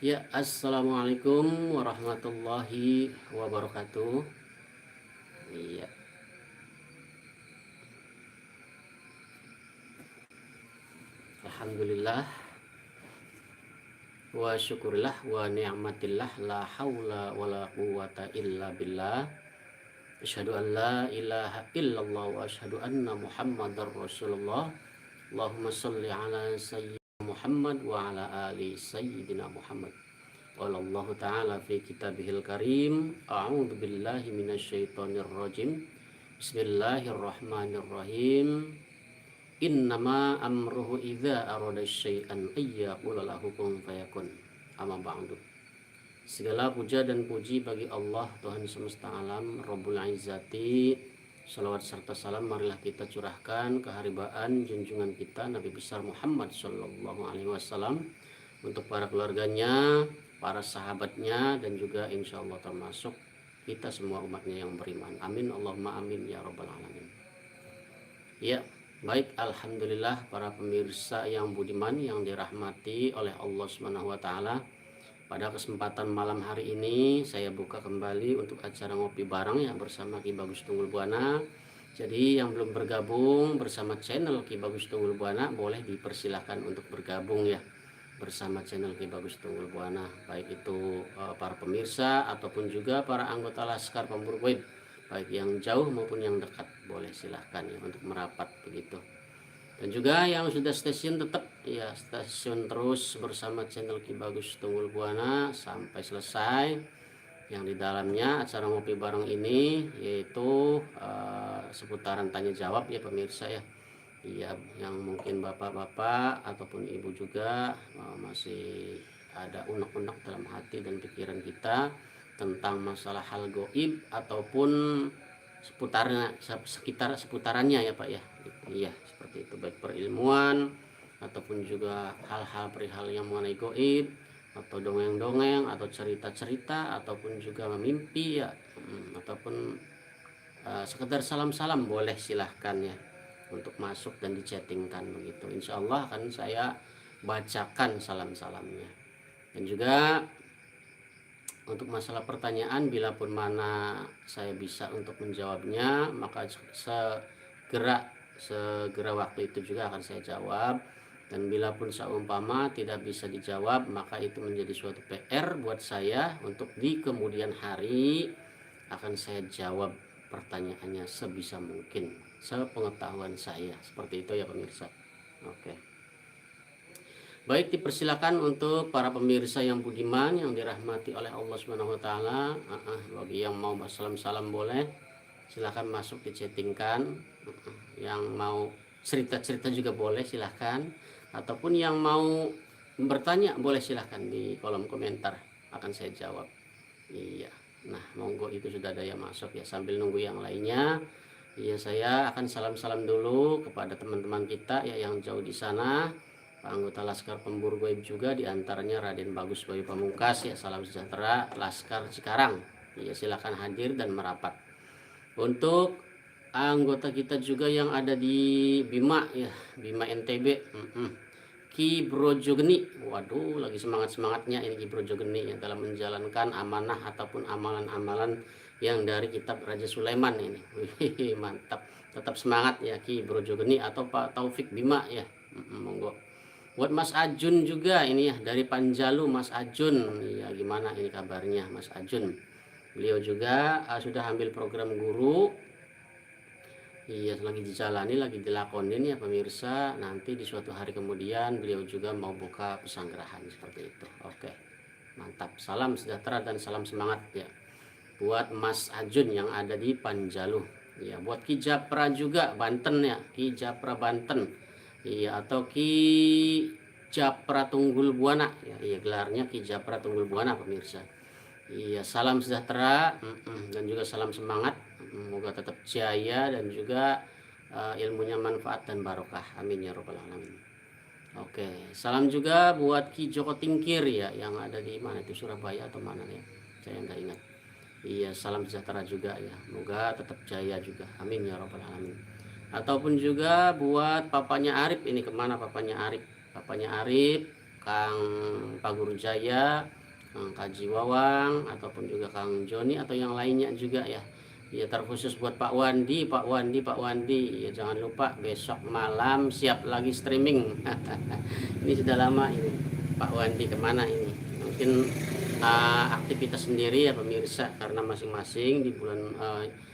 Ya, assalamualaikum warahmatullahi wabarakatuh. Iya, alhamdulillah wa syukurillah wa ni'matillah la haula wala quwata illa billah. Asyhadu an la ilaha illallah wa asyhadu anna Muhammadar Rasulullah. Allahumma shalli ala sayyidina Muhammad wa ala ali sayyidina Muhammad. Qala Allah Ta'ala fi kitabihil karim, a'udzu billahi minasyaitonir rajim. Bismillahirrahmanirrahim. Innama amruhu idza arada syai'an ayyaqula lahu kun fayakun. Amma ba'du. Segala puja dan puji bagi Allah Tuhan semesta alam Rabbul Izzati. Salawat serta salam marilah kita curahkan keharibaan junjungan kita Nabi besar Muhammad sallallahu alaihi wasallam untuk para keluarganya, para sahabatnya, dan juga insya Allah termasuk kita semua umatnya yang beriman. Amin Allahumma amin ya rabbal alamin. Ya, baik, alhamdulillah para pemirsa yang budiman yang dirahmati oleh Allah Subhanahu wa taala. Pada kesempatan malam hari ini saya buka kembali untuk acara ngopi bareng ya bersama Ki Bagus Tunggul Buana. Jadi yang belum bergabung bersama channel Ki Bagus Tunggul Buana boleh dipersilahkan untuk bergabung ya bersama channel Ki Bagus Tunggul Buana, baik itu para pemirsa ataupun juga para anggota Laskar Pemburu Goib, baik yang jauh maupun yang dekat, boleh silahkan ya untuk merapat begitu. Dan juga yang sudah stasiun tetap ya stasiun terus bersama channel Ki Bagus Tunggul Buana sampai selesai. Yang di dalamnya acara ngopi bareng ini yaitu seputaran tanya jawab ya pemirsa ya. Iya, yang mungkin bapak-bapak ataupun ibu juga masih ada unek-unek dalam hati dan pikiran kita tentang masalah hal goib ataupun seputarannya ya Pak ya. Iya, seperti itu, baik perilmuan ataupun juga hal-hal perihal yang mengenai goib atau dongeng-dongeng atau cerita-cerita ataupun juga mimpi ya, ataupun sekedar salam-salam boleh silahkan ya untuk masuk dan dichattingkan begitu. Insya Allah akan saya bacakan salam-salamnya. Dan juga untuk masalah pertanyaan, bila pun mana saya bisa untuk menjawabnya, maka segera waktu itu juga akan saya jawab. Dan bila pun seumpama tidak bisa dijawab, maka itu menjadi suatu PR buat saya untuk di kemudian hari akan saya jawab pertanyaannya sebisa mungkin, sepengetahuan saya. Seperti itu ya pemirsa. Oke. Baik, dipersilakan untuk para pemirsa yang budiman yang dirahmati oleh Allah Subhanahu wa taala. Bagi yang mau salam-salam boleh silahkan masuk dichattingkan. Yang mau cerita-cerita juga boleh silahkan, ataupun yang mau bertanya boleh silahkan di kolom komentar, akan saya jawab. Iya. Nah, monggo, itu sudah ada yang masuk ya. Sambil nunggu yang lainnya, ya saya akan salam-salam dulu kepada teman-teman kita ya yang jauh di sana. Anggota Laskar Pemburu Goib juga, diantaranya Raden Bagus Bayu Pamungkas ya, salam sejahtera Laskar Cikarang. Ya, silakan hadir dan merapat. Untuk anggota kita juga yang ada di Bima ya, Bima NTB, Ki Brojogeni. Waduh, lagi semangat-semangatnya ini Ki Brojogeni ya dalam menjalankan amanah ataupun amalan-amalan yang dari kitab Raja Sulaiman ini. Wih, mantap. Tetap semangat ya Ki Brojogeni atau Pak Taufik Bima ya. Monggo. Buat Mas Ajun juga ini ya dari Panjalu, Mas Ajun. Ya, gimana ini kabarnya Mas Ajun? Beliau juga sudah ambil program guru. Iya, lagi dijalani, lagi dilakonin ya pemirsa. Nanti di suatu hari kemudian beliau juga mau buka pesanggerahan seperti itu. Oke, mantap. Salam sejahtera dan salam semangat ya buat Mas Ajun yang ada di Panjalu. Ya, buat Ki Japra juga Banten ya, Ki Japra Banten. Iya, atau Ki Japra Tunggul Buana ya, iya gelarnya Ki Japra Tunggul Buana pemirsa. Iya, salam sejahtera dan juga salam semangat. Semoga tetap jaya dan juga ilmunya manfaat dan barokah. Amin ya robbal alamin. Oke, salam juga buat Ki Joko Tingkir ya yang ada di mana itu, Surabaya atau mana ya? Saya nggak ingat. Iya, salam sejahtera juga ya. Semoga tetap jaya juga. Amin ya robbal alamin. Ataupun juga buat papanya Arif, ini kemana papanya Arif? Papanya Arif Kang Paguru Jaya, Kang Kaji Wawang, ataupun juga Kang Joni atau yang lainnya juga ya. Ya terkhusus buat Pak Wandi, Pak Wandi, Pak Wandi. Ya jangan lupa besok malam siap lagi streaming. Ini sudah lama ini. Pak Wandi kemana ini? Mungkin aktivitas sendiri ya pemirsa, karena masing-masing di bulan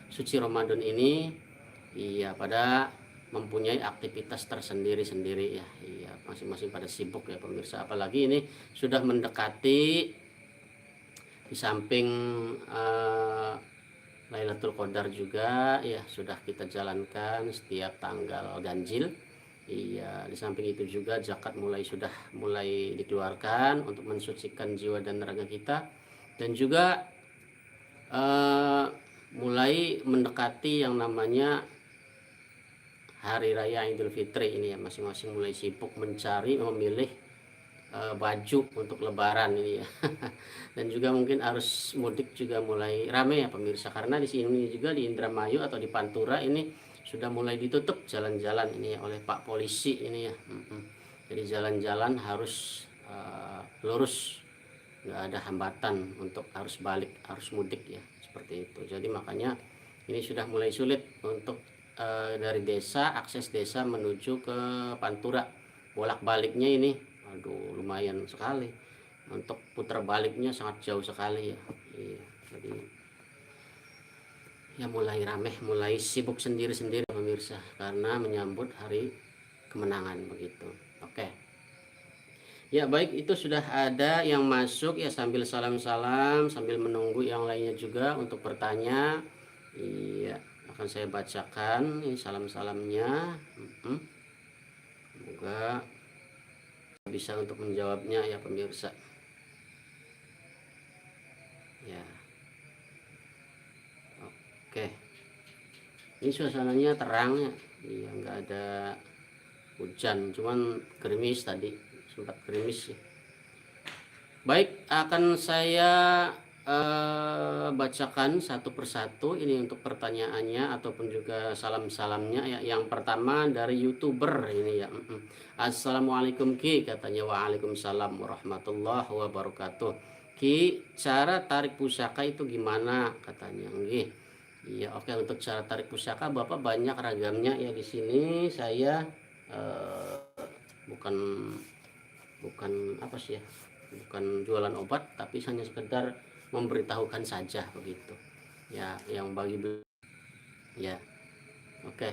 suci Ramadan ini iya pada mempunyai aktivitas tersendiri-sendiri ya. Iya, masing-masing pada sibuk ya pemirsa. Apalagi ini sudah mendekati di samping Lailatul Qadar juga ya sudah kita jalankan setiap tanggal ganjil. Iya, di samping itu juga zakat sudah mulai dikeluarkan untuk mensucikan jiwa dan raga kita, dan juga mulai mendekati yang namanya Hari Raya Idul Fitri ini ya. Masing-masing mulai sibuk mencari memilih baju untuk lebaran ini ya. Dan juga mungkin arus mudik juga mulai ramai ya pemirsa, karena di sini juga di Indramayu atau di Pantura ini sudah mulai ditutup jalan-jalan ini ya oleh Pak Polisi ini ya. Jadi jalan-jalan harus lurus, nggak ada hambatan untuk arus balik, arus mudik ya, seperti itu. Jadi makanya ini sudah mulai sulit untuk dari desa, akses desa menuju ke Pantura, bolak-baliknya ini aduh lumayan sekali, untuk putar baliknya sangat jauh sekali ya. Iya, jadi ya mulai ramai, mulai sibuk sendiri-sendiri pemirsa, karena menyambut hari kemenangan begitu. Oke ya, baik, itu sudah ada yang masuk ya, sambil salam-salam, sambil menunggu yang lainnya juga untuk bertanya. Iya, akan saya bacakan ini salam-salamnya. Semoga bisa untuk menjawabnya ya pemirsa. Ya, oke, ini suasananya terang ya. Iya, nggak ada hujan, cuman gerimis tadi, sempat gerimis ya. Baik, akan saya bacakan satu persatu ini untuk pertanyaannya ataupun juga salam-salamnya ya. Yang pertama dari YouTuber ini ya. Assalamualaikum Ki, katanya. Waalaikumsalam warahmatullahi wabarakatuh. Ki, cara tarik pusaka itu gimana, katanya. Nggih. Iya, oke, untuk cara tarik pusaka Bapak banyak ragamnya ya. Di sini saya bukan apa sih ya, bukan jualan obat, tapi hanya sekedar memberitahukan saja begitu ya, yang bagi ya. Oke,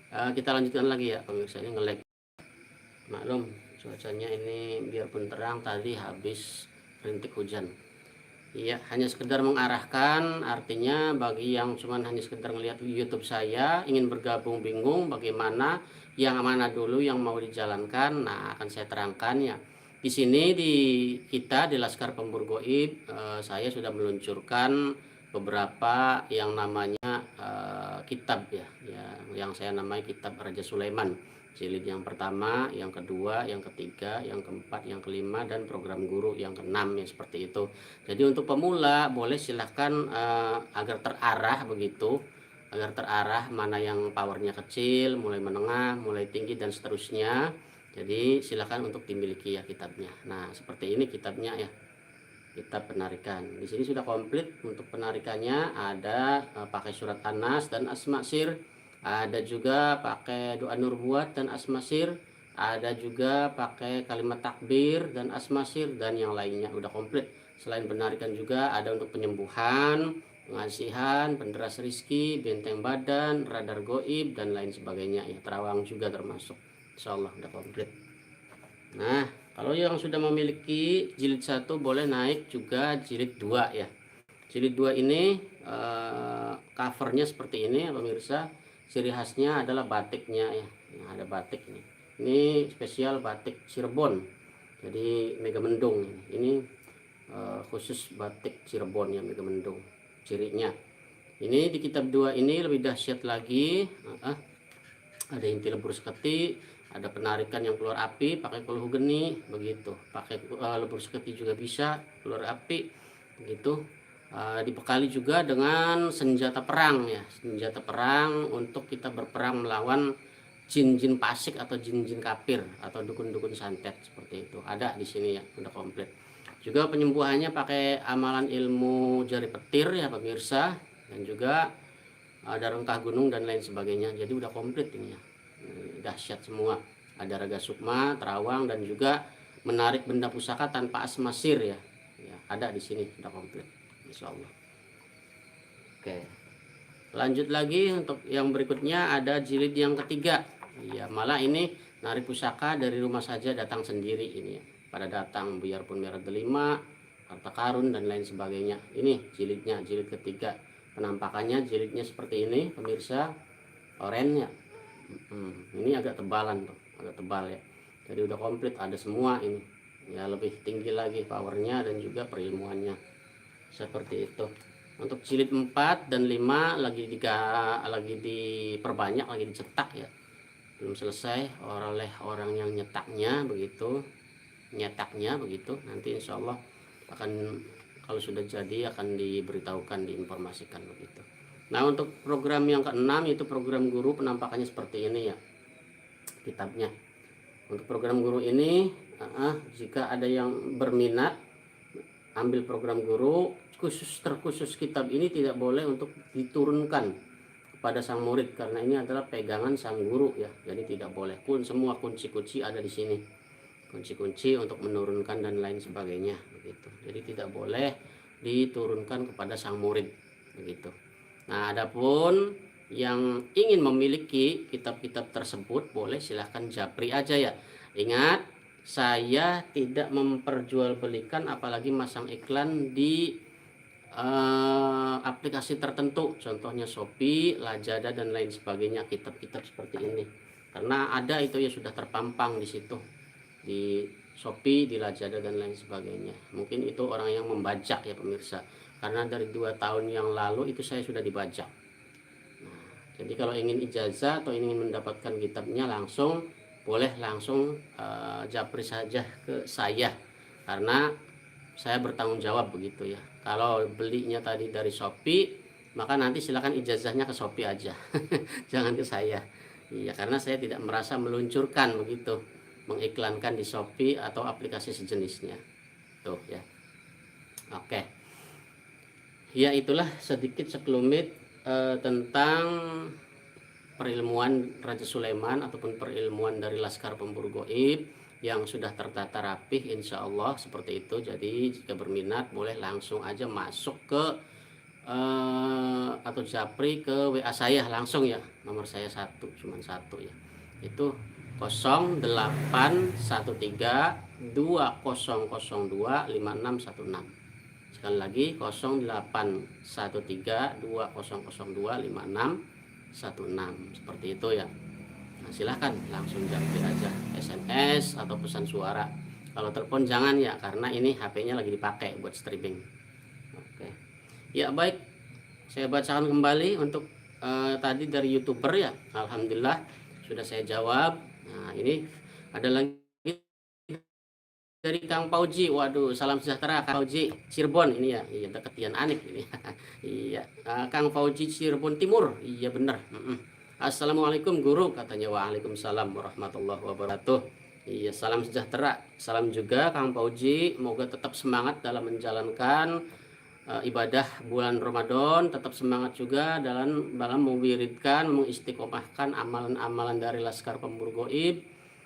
kita lanjutkan lagi ya pemirsa. Ini nge-lag, maklum cuacanya ini biarpun terang tadi habis rintik hujan. Iya, hanya sekedar mengarahkan, artinya bagi yang cuman hanya sekedar melihat YouTube saya, ingin bergabung bingung bagaimana, yang mana dulu yang mau dijalankan, nah akan saya terangkan ya. Di sini kita di Laskar Pemburu Goib, saya sudah meluncurkan beberapa yang namanya kitab ya, yang saya namai kitab Raja Sulaiman, jilid yang pertama, yang kedua, yang ketiga, yang keempat, yang kelima, dan program guru yang keenam ya, seperti itu. Jadi untuk pemula boleh silahkan agar terarah begitu, agar terarah mana yang powernya kecil, mulai menengah, mulai tinggi, dan seterusnya. Jadi silakan untuk dimiliki ya kitabnya. Nah, seperti ini kitabnya ya. Kitab penarikan. Di sini sudah komplit untuk penarikannya, ada pakai surat An-Nas dan Asma Sir, ada juga pakai doa Nurbuat dan Asma Sir, ada juga pakai kalimat takbir dan Asma Sir, dan yang lainnya udah komplit. Selain penarikan juga ada untuk penyembuhan, pengasihan, penderas rizki, benteng badan, radar goib, dan lain sebagainya ya. Terawang juga termasuk. Insyaallah udah komplit. Nah, kalau yang sudah memiliki jilid 1 boleh naik juga jilid 2 ya. Jilid 2 ini covernya seperti ini ya pemirsa. Ciri khasnya adalah batiknya ya. Nah, ada batik ini. Ini spesial batik Cirebon. Jadi Megamendung ini khusus batik Cirebon ya, Megamendung cirinya. Ini di kitab 2 ini lebih dahsyat lagi. Ada inti lebur seketi, ada penarikan yang keluar api pakai kuluh geni begitu, pakai lebur seketi juga bisa keluar api begitu. Dibekali juga dengan senjata perang ya, senjata perang untuk kita berperang melawan jin-jin fasik atau jin-jin kafir atau dukun-dukun santet seperti itu. Ada di sini ya, udah komplit. Juga penyembuhannya pakai amalan ilmu jari petir ya pemirsa, dan juga ada rengkah gunung dan lain sebagainya. Jadi udah komplit ini ya. Dahsyat semua. Ada raga sukma, terawang, dan juga menarik benda pusaka tanpa asmasir ya. Ya, ada di sini udah komplit. Insya Allah. Oke. Lanjut lagi untuk yang berikutnya ada jilid yang ketiga. Ya, malah ini narik pusaka dari rumah saja datang sendiri ini ya. Pada datang biarpun merah delima, harta karun dan lain sebagainya. Ini jilidnya, jilid ketiga. Penampakannya jilidnya seperti ini pemirsa, oranye. Ini agak tebalan tuh, agak tebal ya. Jadi udah komplit, ada semua ini. Ya lebih tinggi lagi powernya dan juga perilmuannya. Seperti itu. Untuk jilid 4 dan 5 lagi diperbanyak, lagi dicetak ya. Belum selesai oleh orang yang nyetaknya begitu. Nyetaknya begitu. Nanti insya Allah akan, kalau sudah jadi akan diberitahukan, diinformasikan begitu. Nah, untuk program yang keenam itu program guru, penampakannya seperti ini ya kitabnya. Untuk program guru ini jika ada yang berminat ambil program guru, terkhusus kitab ini tidak boleh untuk diturunkan kepada sang murid karena ini adalah pegangan sang guru ya. Jadi tidak boleh. Semua kunci-kunci ada di sini. Kunci-kunci untuk menurunkan dan lain sebagainya begitu. Jadi tidak boleh diturunkan kepada sang murid begitu. Nah, adapun yang ingin memiliki kitab-kitab tersebut boleh silahkan japri aja ya. Ingat, saya tidak memperjualbelikan apalagi masang iklan di aplikasi tertentu, contohnya Shopee, Lazada dan lain sebagainya, kitab-kitab seperti ini. Karena ada itu ya sudah terpampang di situ, di Shopee, di Lazada dan lain sebagainya. Mungkin itu orang yang membajak ya pemirsa. Karena dari 2 tahun yang lalu itu saya sudah dibajak. Nah, jadi kalau ingin ijazah atau ingin mendapatkan kitabnya langsung, boleh langsung japri saja ke saya. Karena saya bertanggung jawab begitu ya. Kalau belinya tadi dari Shopee, maka nanti silakan ijazahnya ke Shopee aja. Jangan ke saya. Iya, karena saya tidak merasa meluncurkan begitu, mengiklankan di Shopee atau aplikasi sejenisnya. Tuh ya. Oke. Ya, itulah sedikit sekelumit tentang perilmuan Raja Sulaiman ataupun perilmuan dari Laskar Pemburu Gaib yang sudah tertata rapih insya Allah seperti itu. Jadi jika berminat boleh langsung aja masuk ke atau japri ke WA saya langsung ya. Nomor saya cuma satu ya. Itu 0813 2002 5616. Sekali lagi 0813 2002 5616 seperti itu ya. Nah, silahkan langsung japri aja SMS atau pesan suara. Kalau telepon jangan ya, karena ini HP-nya lagi dipakai buat streaming. Oke. Ya baik, saya bacakan kembali untuk tadi dari YouTuber ya. Alhamdulillah sudah saya jawab. Nah, ini ada lagi dari Kang Pauji. Waduh, salam sejahtera Kang Pauji Cirebon ini ya. Iya, dekat Tian Anik ini. Iya, Kang Pauji Cirebon Timur. Iya benar. Assalamualaikum guru, katanya. Waalaikumsalam warahmatullahi wabarakatuh. Iya, salam sejahtera. Salam juga Kang Pauji. Moga tetap semangat dalam menjalankan ibadah bulan Ramadan, tetap semangat juga dalam mewiridkan, mengistiqomahkan amalan-amalan dari Laskar Pemburu Gaib.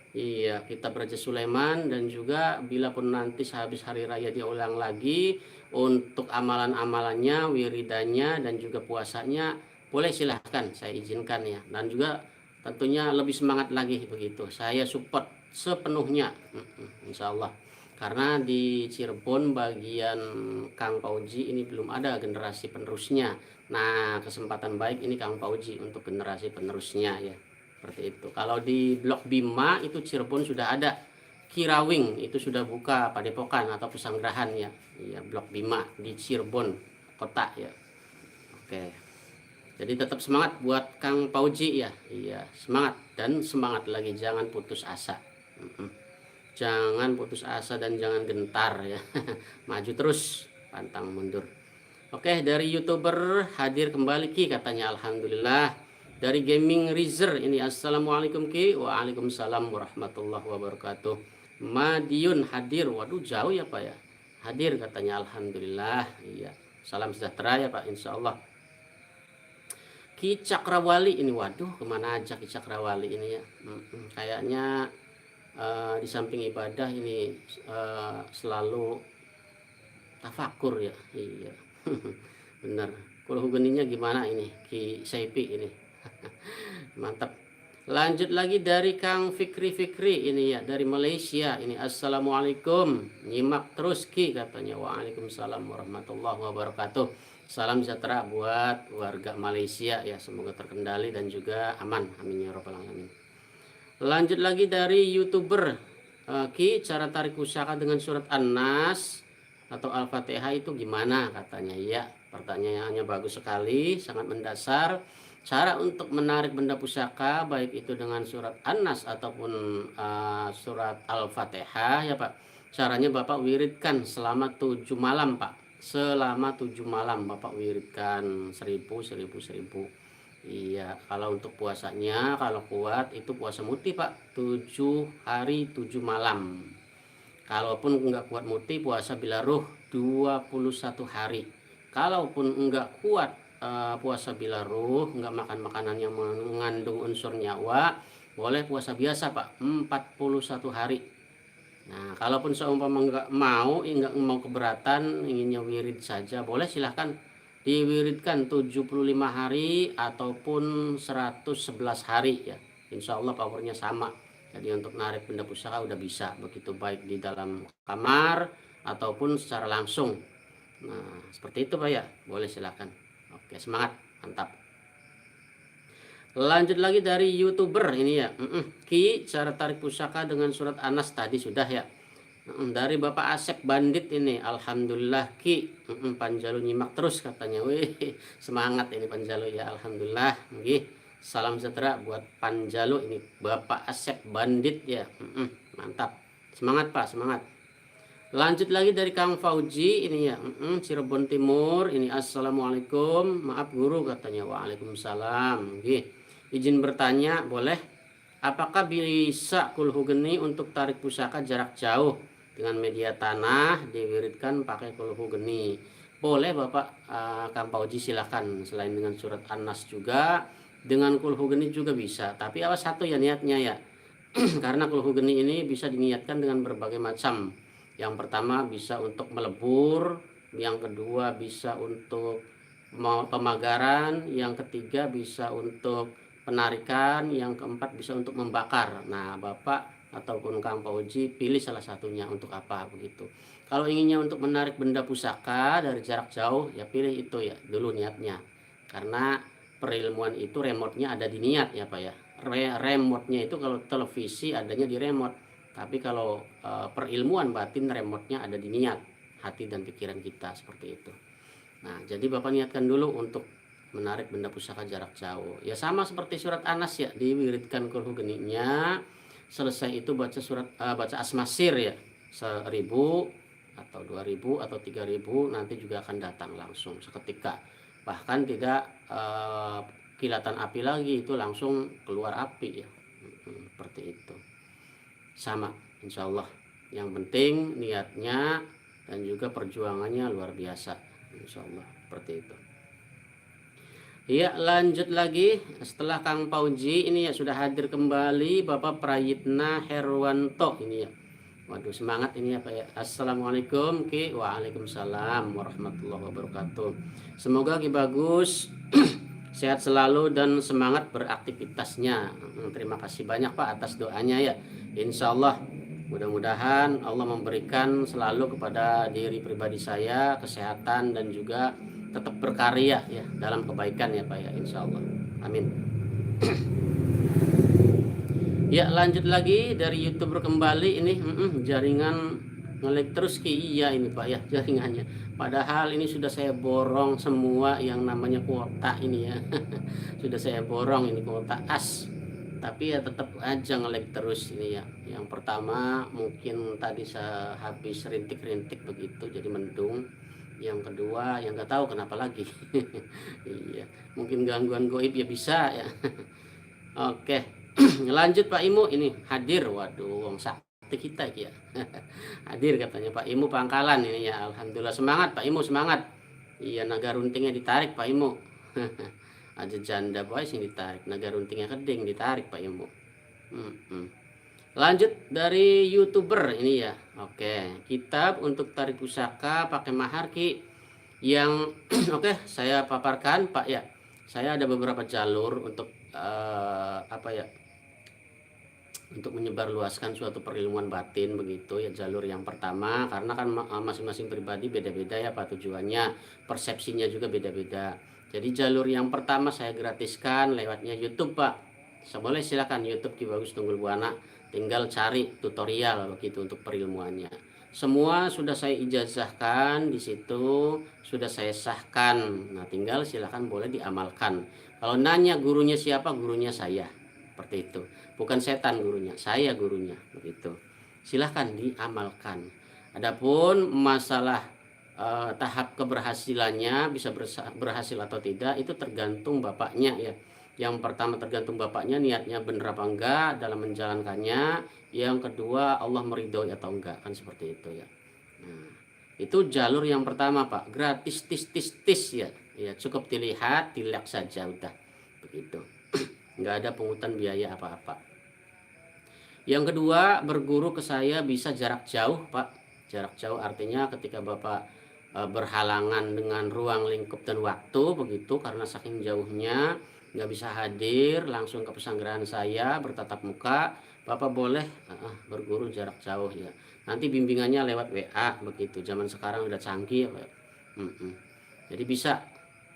Iya, kitab Raja Sulaiman, dan juga bila pun nanti sehabis hari raya dia ulang lagi untuk amalan-amalannya, wiridannya dan juga puasanya, boleh silahkan saya izinkan ya. Dan juga tentunya lebih semangat lagi begitu. Saya support sepenuhnya, insya Allah. Karena di Cirebon bagian Kang Pauji ini belum ada generasi penerusnya. Nah, kesempatan baik ini Kang Pauji untuk generasi penerusnya ya. Seperti itu. Kalau di Blok Bima itu Cirebon sudah ada. Kirawing itu sudah buka padepokan atau pesanggerahan ya. Iya, Blok Bima di Cirebon kota ya. Oke. Jadi tetap semangat buat Kang Pauji ya. Iya, semangat dan semangat lagi, jangan putus asa. Jangan putus asa dan jangan gentar ya. Maju terus, pantang mundur. Oke, dari YouTuber hadir kembali Ki katanya. Alhamdulillah. Dari Gaming Rizer ini, assalamualaikum Ki. Waalaikumsalam warahmatullahi wabarakatuh. Madiun hadir, waduh jauh ya Pak ya. Hadir katanya, alhamdulillah. Iya, salam sejahtera ya Pak, insya Allah. Ki Cakrawali ini, waduh kemana aja Ki Cakrawali ini ya. Kayaknya di samping ibadah ini selalu tafakur ya. Iya. Benar. Kalau hubungannya gimana ini Ki Saipi ini? Mantap. Lanjut lagi dari Kang Fikri ini ya, dari Malaysia ini, assalamualaikum, nyimak terus Ki katanya. Waalaikumsalam warahmatullahi wabarakatuh. Salam sejahtera buat warga Malaysia ya, semoga terkendali dan juga aman, amin ya rabbal alamin. Lanjut lagi dari YouTuber Ki, cara tarik pusaka dengan surat An-Nas atau Al-Fatihah itu gimana katanya. Ya, pertanyaannya bagus sekali, sangat mendasar. Cara untuk menarik benda pusaka baik itu dengan surat An-Nas ataupun surat Al-Fatihah ya Pak. Caranya Bapak wiridkan selama 7 malam Pak. Selama 7 malam Bapak wiridkan 1000. Iya, kalau untuk puasanya kalau kuat itu puasa muti Pak, 7 hari 7 malam. Kalaupun enggak kuat muti, puasa bila ruh 21 hari. Kalaupun enggak kuat puasa bila ruh, enggak makan makanan yang mengandung unsur nyawa, boleh puasa biasa Pak, 41 hari. Nah, kalaupun seumpama enggak mau keberatan, inginnya wirid saja, boleh silahkan diwiridkan 75 hari ataupun 111 hari ya. Insya Allah powernya sama. Jadi untuk narik benda pusaka udah bisa, begitu baik di dalam kamar ataupun secara langsung. Nah, seperti itu Pak ya, boleh silahkan. Oke, semangat, mantap. Lanjut lagi dari YouTuber ini ya. Ki, cara tarik pusaka dengan surat Anas tadi sudah ya. Dari Bapak Asep Bandit ini, alhamdulillah Ki. Panjalu nyimak terus katanya. Wih, semangat ini Panjalu ya, alhamdulillah. Nggih. Salam sejahtera buat Panjalu ini, Bapak Asep Bandit ya. Mantap. Semangat Pak, semangat. Lanjut lagi dari Kang Fauji ini ya, Cirebon Timur ini, assalamualaikum, maaf guru katanya. Waalaikumsalam. Nggih. Izin bertanya boleh, apakah bisa kulhu geni untuk tarik pusaka jarak jauh dengan media tanah diwiridkan pakai kulhu geni? Boleh Bapak Kang Fauji, silakan. Selain dengan surat An-Nas juga dengan kulhu geni juga bisa, tapi awas satu ya niatnya ya. Karena kulhu geni ini bisa diniatkan dengan berbagai macam. Yang pertama bisa untuk melebur, yang kedua bisa untuk pemagaran, yang ketiga bisa untuk penarikan, yang keempat bisa untuk membakar. Nah, Bapak ataupun Kang Fauji pilih salah satunya untuk apa begitu. Kalau inginnya untuk menarik benda pusaka dari jarak jauh, ya pilih itu ya dulu niatnya. Karena perilmuan itu remote-nya ada di niat ya Pak ya. Remote-nya itu kalau televisi adanya di remote. Tapi kalau perilmuan batin, remote-nya ada di niat, hati dan pikiran kita, seperti itu. Nah, jadi Bapak niatkan dulu untuk menarik benda pusaka jarak jauh. Ya sama seperti surat Anas ya, diwiridkan kulhu geninya. Selesai itu baca baca asmasir ya, 1000 atau 2000 atau 3000, nanti juga akan datang langsung seketika. Bahkan tidak kilatan api lagi, itu langsung keluar api ya. Seperti itu. Sama insya Allah, yang penting niatnya dan juga perjuangannya luar biasa, insya Allah seperti itu ya. Lanjut lagi setelah Kang Fauji ini ya, sudah hadir kembali Bapak Prayitna Herwanto ini ya. Waduh, semangat ini ya Pak ya. Assalamualaikum Ki. Waalaikumsalam warahmatullahi wabarakatuh. Semoga Ki bagus sehat selalu dan semangat beraktivitasnya. Terima kasih banyak Pak atas doanya ya. Insya Allah mudah-mudahan Allah memberikan selalu kepada diri pribadi saya kesehatan dan juga tetap berkarya ya dalam kebaikan ya Pak ya, insya Allah, amin. Ya, lanjut lagi dari YouTuber kembali ini, jaringan ngelik terus Ki. Iya ini Pak ya, jaringannya, padahal ini sudah saya borong semua yang namanya kuota ini ya. Sudah saya borong ini kuota as, tapi ya tetap aja ngelag terus ini ya. Yang pertama mungkin tadi saya habis rintik-rintik begitu jadi mendung, Yang kedua yang nggak tahu kenapa lagi. Iya, mungkin gangguan goib ya bisa ya. Oke. Lanjut Pak Imu ini hadir. Waduh, wong sakti kita ya. Hadir katanya Pak Imu Pangkalan ini ya. Alhamdulillah, semangat Pak Imu, semangat. Iya, naga runtingnya ditarik Pak Imu. Aja janda boy sing ditarik, naga runtingnya keding ditarik Pak Imu. Lanjut dari YouTuber ini ya. Oke, kitab untuk tarik pusaka pakai mahar Ki. Yang oke, saya paparkan Pak ya. Saya ada beberapa jalur untuk apa ya? Untuk menyebarluaskan suatu perilmuan batin begitu ya. Jalur yang pertama, karena kan masing-masing pribadi beda-beda ya Pak tujuannya, persepsinya juga beda-beda. Jadi jalur yang pertama saya gratiskan lewatnya YouTube Pak. Boleh silakan YouTube Ki Bagus Tunggul Buana, tinggal cari tutorial begitu untuk perilmuannya. Semua sudah saya ijazahkan di situ, sudah saya sahkan. Nah, tinggal silakan boleh diamalkan. Kalau nanya gurunya siapa, gurunya saya. Seperti itu. Bukan setan gurunya, saya gurunya begitu. Silahkan diamalkan. Adapun masalah tahap keberhasilannya bisa berhasil atau tidak itu tergantung bapaknya ya. Yang pertama tergantung bapaknya niatnya benar apa enggak dalam menjalankannya. Yang kedua Allah meridhoi atau enggak, kan seperti itu ya. Nah, itu jalur yang pertama Pak, gratis tis ya. Ya cukup dilihat, dilihat saja udah begitu. Nggak ada pungutan biaya apa-apa. Yang kedua, berguru ke saya bisa jarak jauh Pak. Jarak jauh artinya ketika Bapak berhalangan dengan ruang lingkup dan waktu begitu, karena saking jauhnya nggak bisa hadir langsung ke pesanggrahan saya bertatap muka, Bapak boleh berguru jarak jauh ya. Nanti bimbingannya lewat WA begitu. Zaman sekarang udah canggih ya Pak. Jadi bisa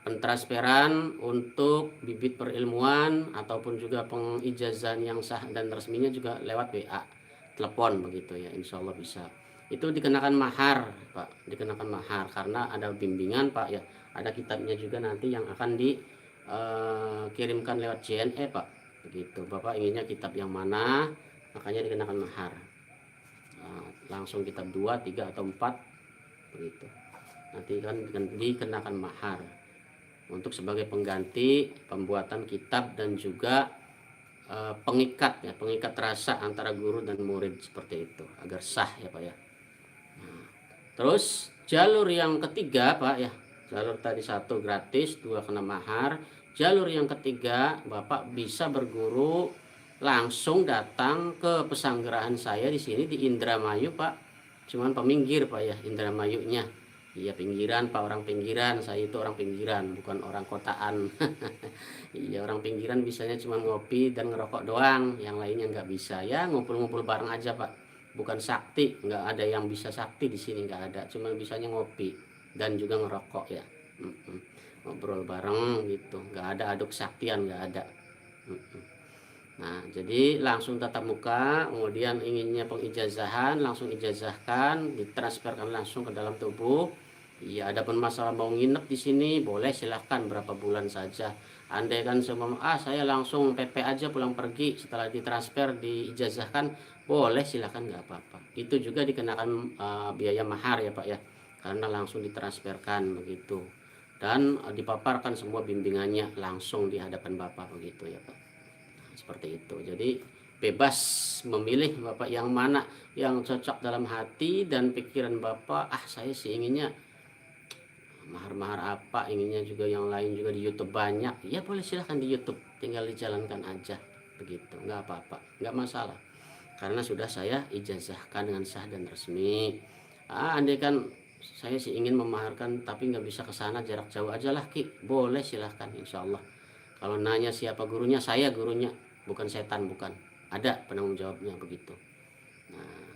pentransferan untuk bibit perilmuan ataupun juga pengijazan yang sah dan resminya juga lewat WA, telepon begitu ya, insya Allah bisa. Itu dikenakan mahar Pak, dikenakan mahar karena ada bimbingan Pak ya, ada kitabnya juga nanti yang akan dikirimkan lewat JNE Pak begitu. Bapak inginnya kitab yang mana, makanya dikenakan mahar. Langsung kitab 2, 3 atau 4 begitu. Nanti kan dikenakan mahar untuk sebagai pengganti pembuatan kitab dan juga pengikat ya, pengikat rasa antara guru dan murid seperti itu agar sah ya Pak ya. Nah, terus jalur yang ketiga Pak ya, jalur tadi satu gratis, 2 kena mahar. Jalur yang ketiga Bapak bisa berguru langsung datang ke pesanggerahan saya di sini di Indramayu Pak. Cuman peminggir Pak ya, Indramayunya. Iya pinggiran Pak, orang pinggiran. Saya itu orang pinggiran, bukan orang kotaan. Iya orang pinggiran bisanya cuma ngopi dan ngerokok doang, yang lainnya nggak bisa. Ya ngumpul-ngumpul bareng aja Pak. Bukan sakti, nggak ada yang bisa sakti di sini, nggak ada. Cuma bisanya ngopi dan juga ngerokok ya. Ngobrol bareng gitu, nggak ada aduk saktian, nggak ada. Nah, jadi langsung tatap muka, kemudian inginnya pengijazahan, langsung ijazahkan, ditransferkan langsung ke dalam tubuh. Iya, ada pun masalah mau nginep di sini, boleh silahkan berapa bulan saja. Andai kan semua, saya langsung PP aja pulang pergi setelah ditransfer, diijazahkan, boleh silahkan nggak apa-apa. Itu juga dikenakan biaya mahar ya Pak ya, karena langsung ditransferkan begitu. Dan dipaparkan semua bimbingannya langsung di hadapan Bapak begitu ya Pak. Seperti itu. Jadi bebas memilih Bapak yang mana yang cocok dalam hati dan pikiran Bapak. Saya sih inginnya mahar-mahar apa, inginnya juga yang lain juga di YouTube banyak. Ya boleh silahkan di YouTube, tinggal dijalankan aja begitu, nggak apa-apa, nggak masalah. Karena sudah saya ijazahkan dengan sah dan resmi. Andai kan saya sih ingin memaharkan tapi nggak bisa ke sana, jarak jauh aja lah Ki, boleh silahkan insya Allah. Kalau nanya siapa gurunya, saya gurunya, bukan setan, bukan. Ada penanggung jawabnya begitu. Nah,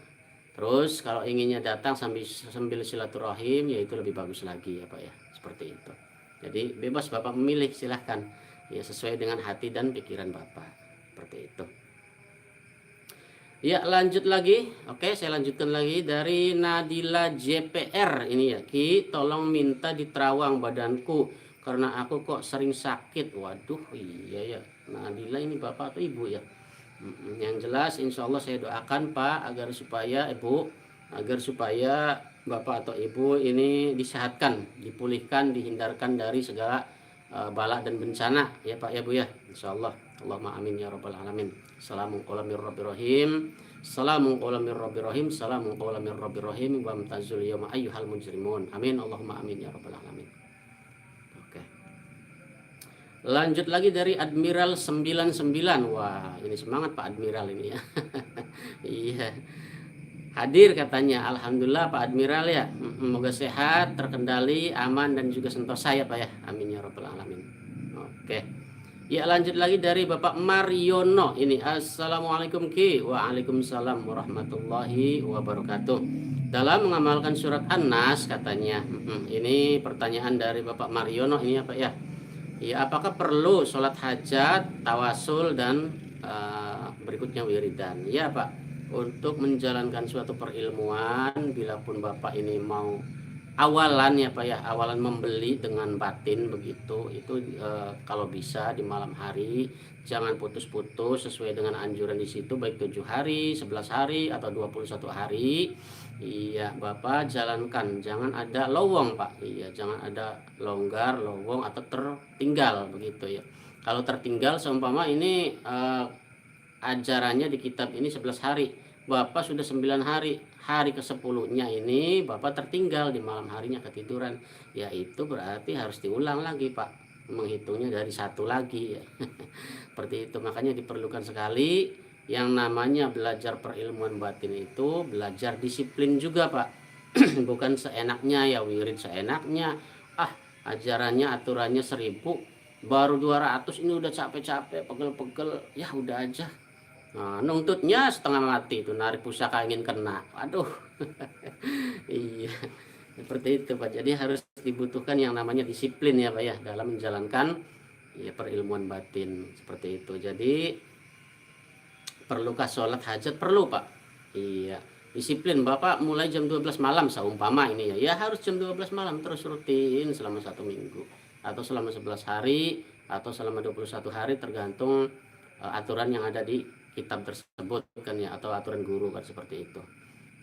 terus kalau inginnya datang sambil silaturahim, ya itu lebih bagus lagi ya Pak ya, seperti itu. Jadi bebas Bapak memilih, silahkan. Ya sesuai dengan hati dan pikiran Bapak, seperti itu. Ya lanjut lagi. Oke, saya lanjutkan lagi dari Nadila JPR ini ya. Ki tolong minta diterawang badanku karena aku kok sering sakit. Waduh, iya ya. Nadila ini bapak atau ibu ya? Yang jelas insya Allah saya doakan Pak agar supaya ibu, agar supaya bapak atau ibu ini disehatkan, dipulihkan, dihindarkan dari segala bala dan bencana ya Pak ya Bu ya, insyaallah. Allahumma amin ya rabbal alamin. Assalamu qawlamir rabbir rahim. Assalamu qawlamir rabbir rahim. Assalamu qawlamir rabbir rahim. Wa amtazul yawma ayyuhal mujrimun. Amin Allahumma amin ya rabbal alamin. Oke. Lanjut lagi dari Admiral 99. Wah, ini semangat Pak Admiral ini ya. Iya. Hadir katanya. Alhamdulillah Pak Admiral ya. Semoga sehat, terkendali, aman dan juga sentosa ya Pak ya. Amin ya rabbal alamin. Oke. Ya, lanjut lagi dari Bapak Mariono ini. Assalamualaikum Ki. Waalaikumsalam warahmatullahi wabarakatuh. Dalam mengamalkan surat An-Nas katanya. Ini pertanyaan dari Bapak Mariono ini apa ya? Ya, apakah perlu sholat hajat, tawasul dan berikutnya wiridan? Ya Pak. Untuk menjalankan suatu perilmuan, bila pun Bapak ini mau awalan ya Pak ya, awalan membeli dengan batin begitu, itu kalau bisa di malam hari jangan putus-putus sesuai dengan anjuran di situ, baik 7 hari, 11 hari atau 21 hari. Iya Bapak jalankan, jangan ada lowong Pak. Iya, jangan ada longgar, lowong atau tertinggal begitu ya. Kalau tertinggal seumpama ini ajarannya di kitab ini 11 hari, Bapak sudah 9 hari, hari ke-10-nya ini Bapak tertinggal di malam harinya ketiduran, ya itu berarti harus diulang lagi Pak, menghitungnya dari satu lagi ya. Seperti itu, makanya diperlukan sekali yang namanya belajar perilmuan batin itu belajar disiplin juga Pak. Bukan seenaknya ya, wirid seenaknya, ajarannya aturannya 1000 baru 200 ini udah capek-capek pegel-pegel, ya udah aja. Nah, nuntutnya setengah mati itu, narik pusaka ingin kena. Aduh. Iya. Seperti itu Pak. Jadi harus dibutuhkan yang namanya disiplin ya Pak ya dalam menjalankan ya perilmuan batin seperti itu. Jadi perlukah sholat hajat? Perlu Pak. Iya. Disiplin Bapak mulai jam 12 malam seumpama ini ya. Ya harus jam 12 malam terus rutin selama 1 minggu atau selama 11 hari atau selama 21 hari tergantung aturan yang ada di kitab tersebut kan ya, atau aturan guru kan seperti itu.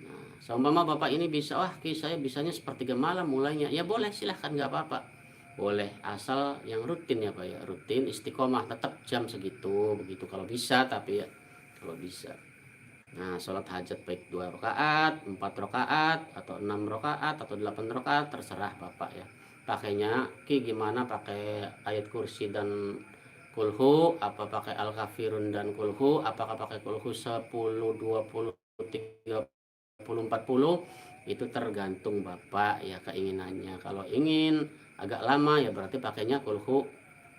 Nah, seumpama Bapak ini bisa, wah Ki saya bisanya sepertiga malam mulainya, ya boleh silahkan nggak apa-apa, boleh asal yang rutin ya Pak ya, rutin istiqomah tetap jam segitu begitu kalau bisa, tapi ya kalau bisa. Nah, sholat hajat baik 2 rakaat, 4 rakaat atau 6 rakaat atau 8 rakaat terserah Bapak ya. Pakainya Ki gimana, pakai ayat kursi dan kulhu, apa pakai al-kafirun dan kulhu, apakah pakai kulhu 10, 20, 30, 40, itu tergantung Bapak ya keinginannya. Kalau ingin agak lama ya berarti pakainya kulhu,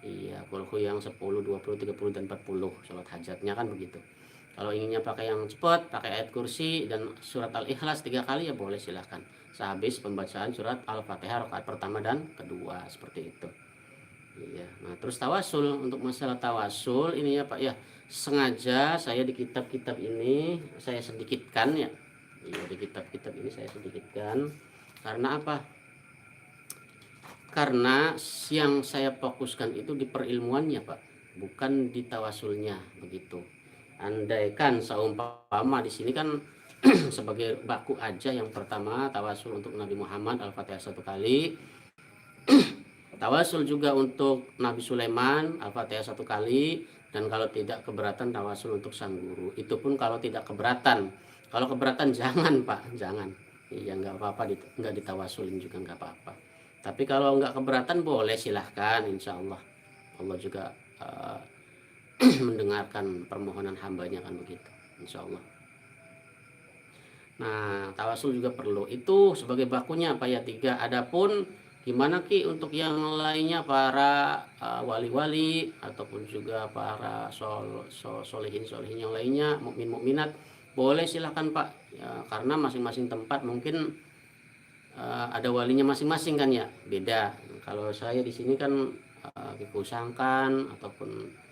iya kulhu yang 10, 20, 30 dan 40 sholat hajatnya kan begitu. Kalau inginnya pakai yang cepat, pakai ayat kursi dan surat al-ikhlas 3 kali ya boleh silahkan. Sehabis pembacaan surat al-fatihah rakaat pertama dan kedua seperti itu. Iya. Nah, terus tawasul, untuk masalah tawasul ini ya Pak ya, sengaja saya di kitab-kitab ini saya sedikitkan ya. Iya, di kitab-kitab ini saya sedikitkan. Karena apa? Karena yang saya fokuskan itu di perilmuannya Pak, bukan di tawasulnya begitu. Andaikan seumpama di sini kan sebagai baku aja, yang pertama tawasul untuk Nabi Muhammad Al-Fatihah 1 kali. Tawasul juga untuk Nabi Sulaiman Al-Fatihah 1 kali, dan kalau tidak keberatan tawasul untuk sang guru. Itu pun kalau tidak keberatan. Kalau keberatan jangan Pak, jangan. Iya nggak apa-apa, nggak ditawasulin juga nggak apa-apa. Tapi kalau nggak keberatan boleh silahkan, insya Allah. Allah juga mendengarkan permohonan hambanya kan begitu, insya Allah. Nah, tawasul juga perlu. Itu sebagai bakunya apa ya 3. Adapun gimana Ki untuk yang lainnya, para wali-wali ataupun juga para solehin yang lainnya, mukmin mukminat, boleh silahkan Pak ya, karena masing-masing tempat mungkin ada walinya masing-masing kan ya, beda. Kalau saya di sini kan Kiku Sangkan ataupun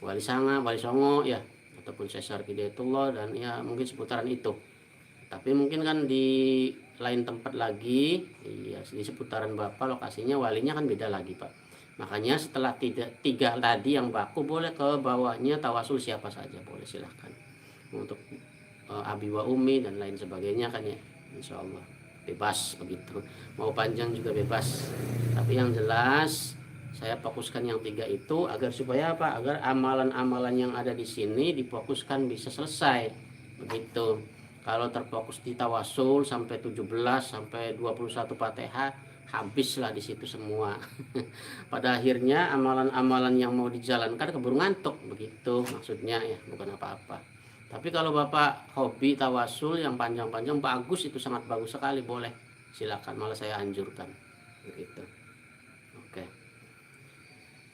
Wali Sanga, Wali Songo ya, ataupun Sesar Hidayatullah, dan ya mungkin seputaran itu. Tapi mungkin kan di lain tempat lagi, ya di seputaran Bapak lokasinya walinya kan beda lagi Pak. Makanya setelah 3 tadi yang baku, boleh ke bawahnya tawasul siapa saja boleh silahkan. Untuk Abi wa Umi dan lain sebagainya kan ya, insya Allah. bebas begitu, mau panjang juga bebas, tapi yang jelas saya fokuskan yang 3 itu agar supaya apa, agar amalan-amalan yang ada di sini difokuskan bisa selesai begitu. Kalau terfokus di tawasul sampai 17 sampai 21 Fatihah, habislah di situ semua. Pada akhirnya amalan-amalan yang mau dijalankan keburu ngantuk begitu maksudnya ya, bukan apa-apa. Tapi kalau Bapak hobi tawasul yang panjang-panjang bagus, itu sangat bagus sekali, boleh silakan, malah saya anjurkan begitu. Oke.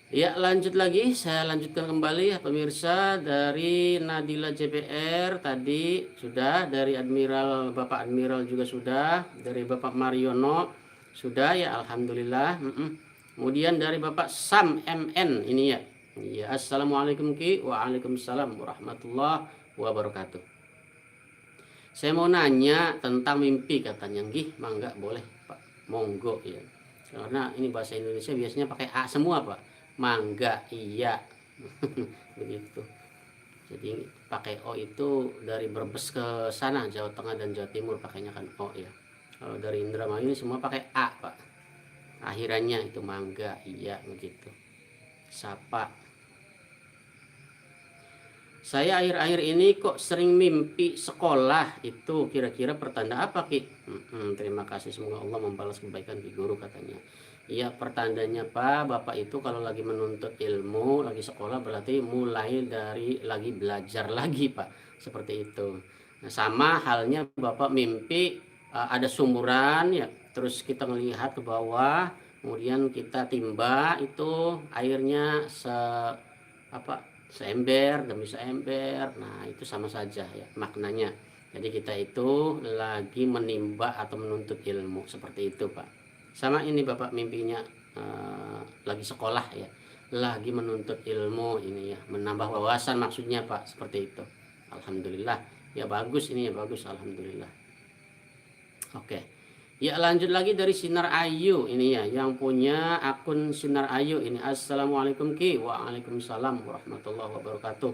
Ya, lanjut lagi, saya lanjutkan kembali ya pemirsa. Dari Nadila JPR tadi sudah, dari Admiral, Bapak Admiral juga sudah, dari Bapak Mariono sudah ya, alhamdulillah. Kemudian dari Bapak Sam MN ini ya. Ya, assalamualaikum Ki. Waalaikumsalam warahmatullahi wabarakatuh. Saya mau nanya tentang mimpi katanya. Gih, mangga boleh Pak, monggo ya. Karena ini bahasa Indonesia biasanya pakai A semua Pak. Mangga, iya. Begitu. Jadi pakai O itu dari Brebes ke sana, Jawa Tengah dan Jawa Timur pakainya kan O ya. Kalau dari Indramayu ini semua pakai A Pak. Akhirannya itu mangga, iya begitu. Sapa. Saya akhir-akhir ini kok sering mimpi sekolah, itu kira-kira pertanda apa Ki? Terima kasih, semoga Allah membalas kebaikan Ki Guru katanya. Iya, pertandanya Pak, Bapak itu kalau lagi menuntut ilmu, lagi sekolah, berarti mulai dari lagi belajar lagi Pak, seperti itu. Nah, sama halnya Bapak mimpi ada sumuran ya, terus kita melihat ke bawah, kemudian kita timba itu airnya seember demi seember. Nah, itu sama saja ya maknanya. Jadi kita itu lagi menimba atau menuntut ilmu, seperti itu Pak. Sama ini Bapak mimpinya lagi sekolah ya, lagi menuntut ilmu ini ya, menambah wawasan maksudnya Pak, seperti itu. Alhamdulillah ya, bagus ini ya, bagus, alhamdulillah. Oke. Ya, lanjut lagi dari Sinar Ayu ini ya, yang punya akun Sinar Ayu ini. Assalamualaikum Ki. Waalaikumsalam warahmatullahi wabarakatuh.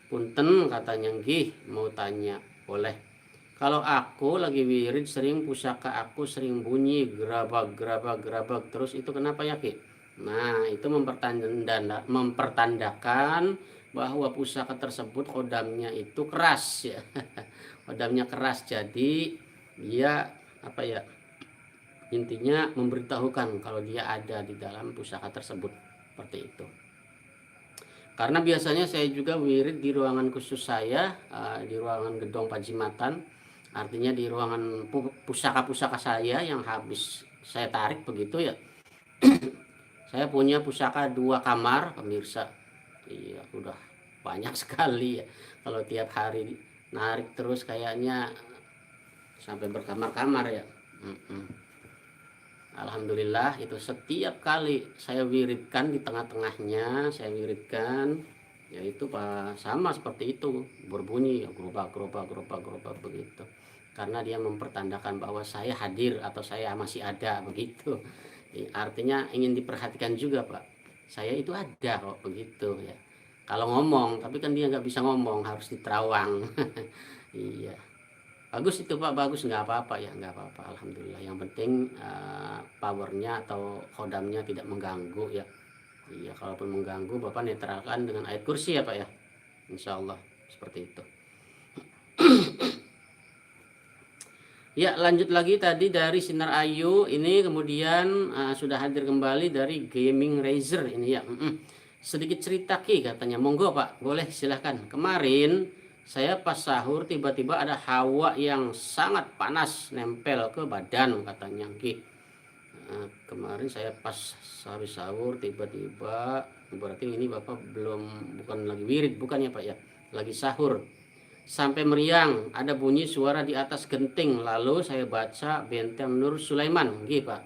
Punten katanya Ki, mau tanya, boleh. Kalau aku lagi wirid sering pusaka aku sering bunyi gerabak gerabak gerabak terus, itu kenapa ya Ki? Nah, itu mempertandakan bahwa pusaka tersebut kodamnya itu keras ya. Kodamnya keras, jadi dia apa ya, intinya memberitahukan kalau dia ada di dalam pusaka tersebut, seperti itu. Karena biasanya saya juga wirid di ruangan khusus saya, di ruangan gedong Pajimatan, artinya di ruangan pusaka-pusaka saya yang habis saya tarik begitu ya. Saya punya pusaka 2 kamar pemirsa. Iya, udah banyak sekali ya. Kalau tiap hari narik terus kayaknya sampai berkamar-kamar ya. Alhamdulillah, itu setiap kali saya wiridkan, di tengah-tengahnya saya wiridkan, yaitu sama seperti itu, berbunyi gerobak gerobak gerobak gerobak begitu. Karena dia mempertandakan bahwa saya hadir atau saya masih ada begitu. Artinya ingin diperhatikan juga Pak, saya itu ada kok begitu ya. Kalau ngomong, tapi kan dia nggak bisa ngomong, harus diterawang. Iya. Bagus itu Pak, bagus, nggak apa-apa ya, nggak apa-apa, alhamdulillah. Yang penting powernya atau kodamnya tidak mengganggu ya. Iya, kalaupun mengganggu Bapak netralkan dengan ayat kursi ya Pak ya, insya Allah seperti itu. Ya, lanjut lagi tadi dari Sinar Ayu ini, kemudian sudah hadir kembali dari Gaming Razer ini ya. Sedikit cerita Ki katanya, monggo Pak, boleh silahkan. Kemarin saya pas sahur tiba-tiba ada hawa yang sangat panas nempel ke badan katanya Ki. Kemarin saya pas habis sahur tiba-tiba, berarti ini Bapak bukan lagi wirid bukan ya Pak ya, lagi sahur. Sampai meriang, ada bunyi suara di atas genting, lalu saya baca Benteng Nur Sulaiman Ki Pak.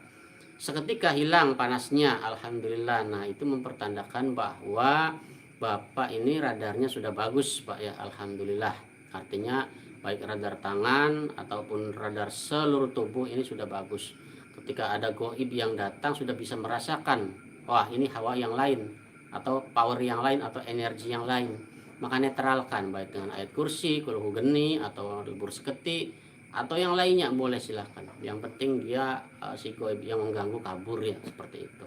Seketika hilang panasnya, alhamdulillah. Nah, itu mempertandakan bahwa Bapak ini radarnya sudah bagus Pak ya, alhamdulillah. Artinya baik radar tangan ataupun radar seluruh tubuh ini sudah bagus. Ketika ada goib yang datang sudah bisa merasakan, wah ini hawa yang lain atau power yang lain atau energi yang lain. Maka netralkan baik dengan ayat kursi, kulhu geni atau libur seketi atau yang lainnya boleh, silahkan. Yang penting dia si goib yang mengganggu kabur ya, seperti itu.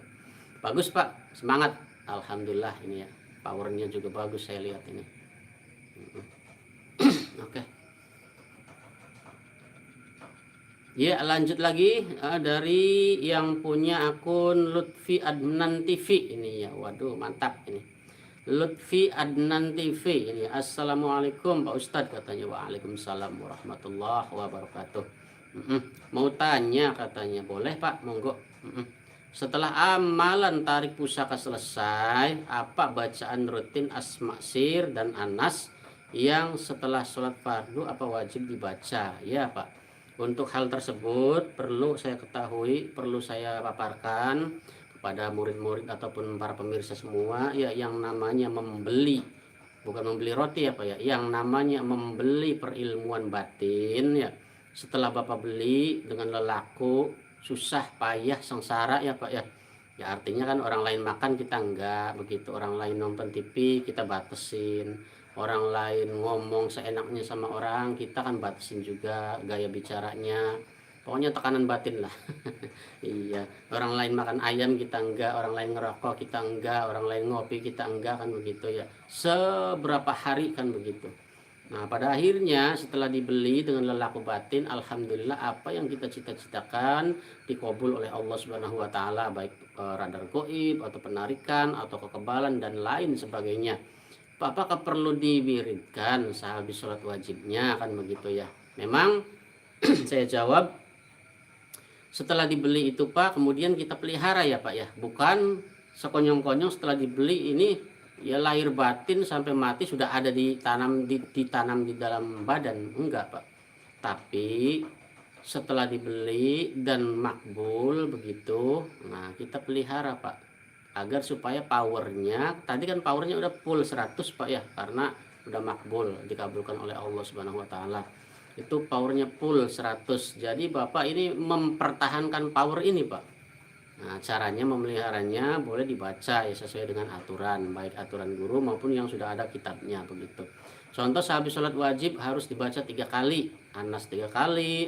Bagus Pak, semangat. Alhamdulillah ini ya, powernya juga bagus saya lihat ini. Oke. Ya, lanjut lagi dari yang punya akun Lutfi Adnan TV ini ya. Waduh, mantap ini. Lutfi Adnan TV ini. Assalamualaikum Pak Ustadz, katanya. Waalaikumsalam warahmatullahi wabarakatuh. Mau tanya, katanya. Boleh Pak, monggo. Setelah amalan tarik pusaka selesai, apa bacaan rutin Asma-Sir dan Anas yang setelah sholat fardu apa wajib dibaca? Ya Pak. Untuk hal tersebut perlu saya ketahui, perlu saya paparkan kepada murid-murid ataupun para pemirsa semua ya, yang namanya membeli, bukan membeli roti ya Pak ya, yang namanya membeli perilmuan batin ya. Setelah Bapak beli dengan lelaku, susah payah sengsara ya Pak ya. Ya artinya kan orang lain makan kita enggak begitu, orang lain nonton TV kita batasin, orang lain ngomong seenaknya sama orang kita kan batasin juga gaya bicaranya, pokoknya tekanan batin lah. Iya, orang lain makan ayam kita enggak, orang lain ngerokok kita enggak, orang lain ngopi kita enggak, kan begitu ya, seberapa hari kan begitu. Nah, pada akhirnya setelah dibeli dengan lelaku batin, alhamdulillah apa yang kita cita-citakan dikabul oleh Allah Subhanahu wa taala, baik radar goib atau penarikan atau kekebalan dan lain sebagainya. Apakah perlu diwiridkan sehabis sholat wajibnya, kan begitu ya. Memang saya jawab, setelah dibeli itu Pak, kemudian kita pelihara ya Pak ya. Bukan sekonyong-konyong setelah dibeli ini ya lahir batin sampai mati sudah ada ditanam di dalam badan, enggak Pak. Tapi setelah dibeli dan makbul begitu, nah kita pelihara Pak, agar supaya powernya, tadi kan powernya udah full 100 Pak ya, karena udah makbul, dikabulkan oleh Allah Subhanahu wa taala. Itu powernya full 100. Jadi Bapak ini mempertahankan power ini Pak. Nah, caranya memeliharanya boleh dibaca ya sesuai dengan aturan, baik aturan guru maupun yang sudah ada kitabnya begitu. Contoh, sehabis sholat wajib harus dibaca 3 kali, Anas 3 kali,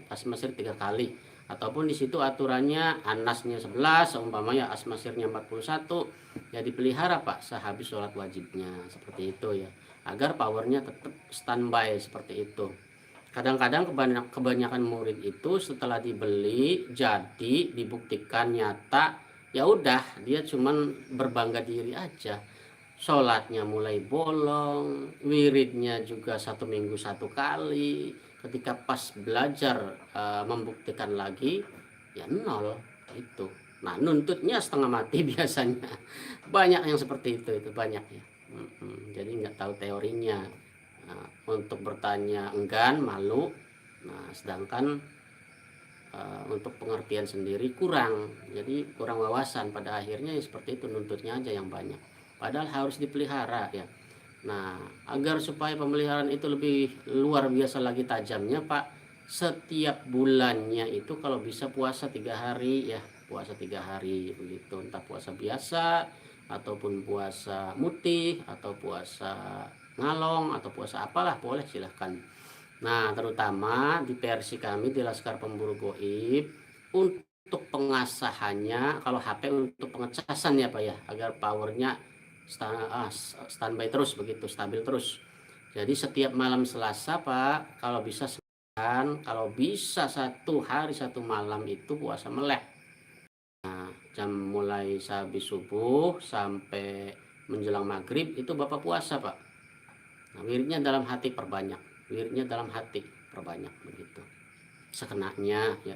Asmasir 3 kali. Ataupun di situ aturannya Anasnya 11, seumpamanya Asmasirnya 41, ya dipelihara Pak sehabis sholat wajibnya, seperti itu ya. Agar powernya tetap standby seperti itu. Kadang-kadang kebanyakan murid itu setelah dibeli jadi dibuktikan nyata, ya udah dia cuman berbangga diri aja. Sholatnya mulai bolong, wiridnya juga 1 minggu 1 kali. Ketika pas belajar membuktikan lagi, ya nol itu. Nah, nuntutnya setengah mati biasanya. Banyak yang seperti itu banyak ya. Jadi nggak tahu teorinya. Nah, untuk bertanya enggan, malu. Nah, sedangkan untuk pengertian sendiri kurang, jadi kurang wawasan. Pada akhirnya ya seperti itu, nuntutnya aja yang banyak, padahal harus dipelihara ya. Nah, agar supaya pemeliharaan itu lebih luar biasa lagi tajamnya Pak, setiap bulannya itu kalau bisa puasa 3 hari ya, puasa 3 hari begitu, entah puasa biasa ataupun puasa mutih atau puasa ngalong atau puasa apalah, boleh silahkan. Nah, terutama di versi kami di Laskar Pemburu Goib, untuk pengasahannya, kalau HP untuk pengecasan ya Pak ya, agar powernya standby terus begitu, stabil terus. Jadi setiap malam Selasa Pak, kalau bisa kalau bisa 1 hari 1 malam itu puasa melek. Nah, jam mulai sehabis subuh sampai menjelang maghrib itu Bapak puasa Pak. Nah, wiridnya dalam hati perbanyak, wiridnya dalam hati perbanyak begitu, sekenanya ya.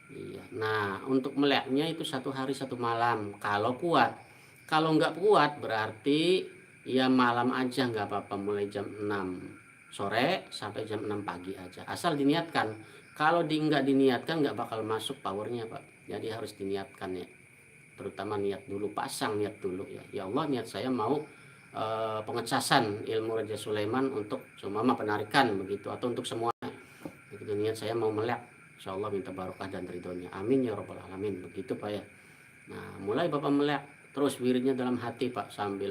Iya. Nah, untuk meleknya itu 1 hari 1 malam kalau kuat. Kalau nggak kuat berarti ya malam aja nggak apa-apa, mulai jam 6 sore sampai jam 6 pagi aja, asal diniatkan. Kalau nggak diniatkan nggak bakal masuk powernya Pak. Jadi harus diniatkan ya, terutama niat dulu, pasang niat dulu ya. Ya Allah, niat saya mau pengecasan ilmu Raja Sulaiman untuk semua penarikan begitu, atau untuk semua begitu, niat saya mau melek, insya Allah minta barokah dan ridhonya, amin ya robbal alamin begitu Pak ya. Nah, mulai Bapak melek terus wiridnya dalam hati Pak, sambil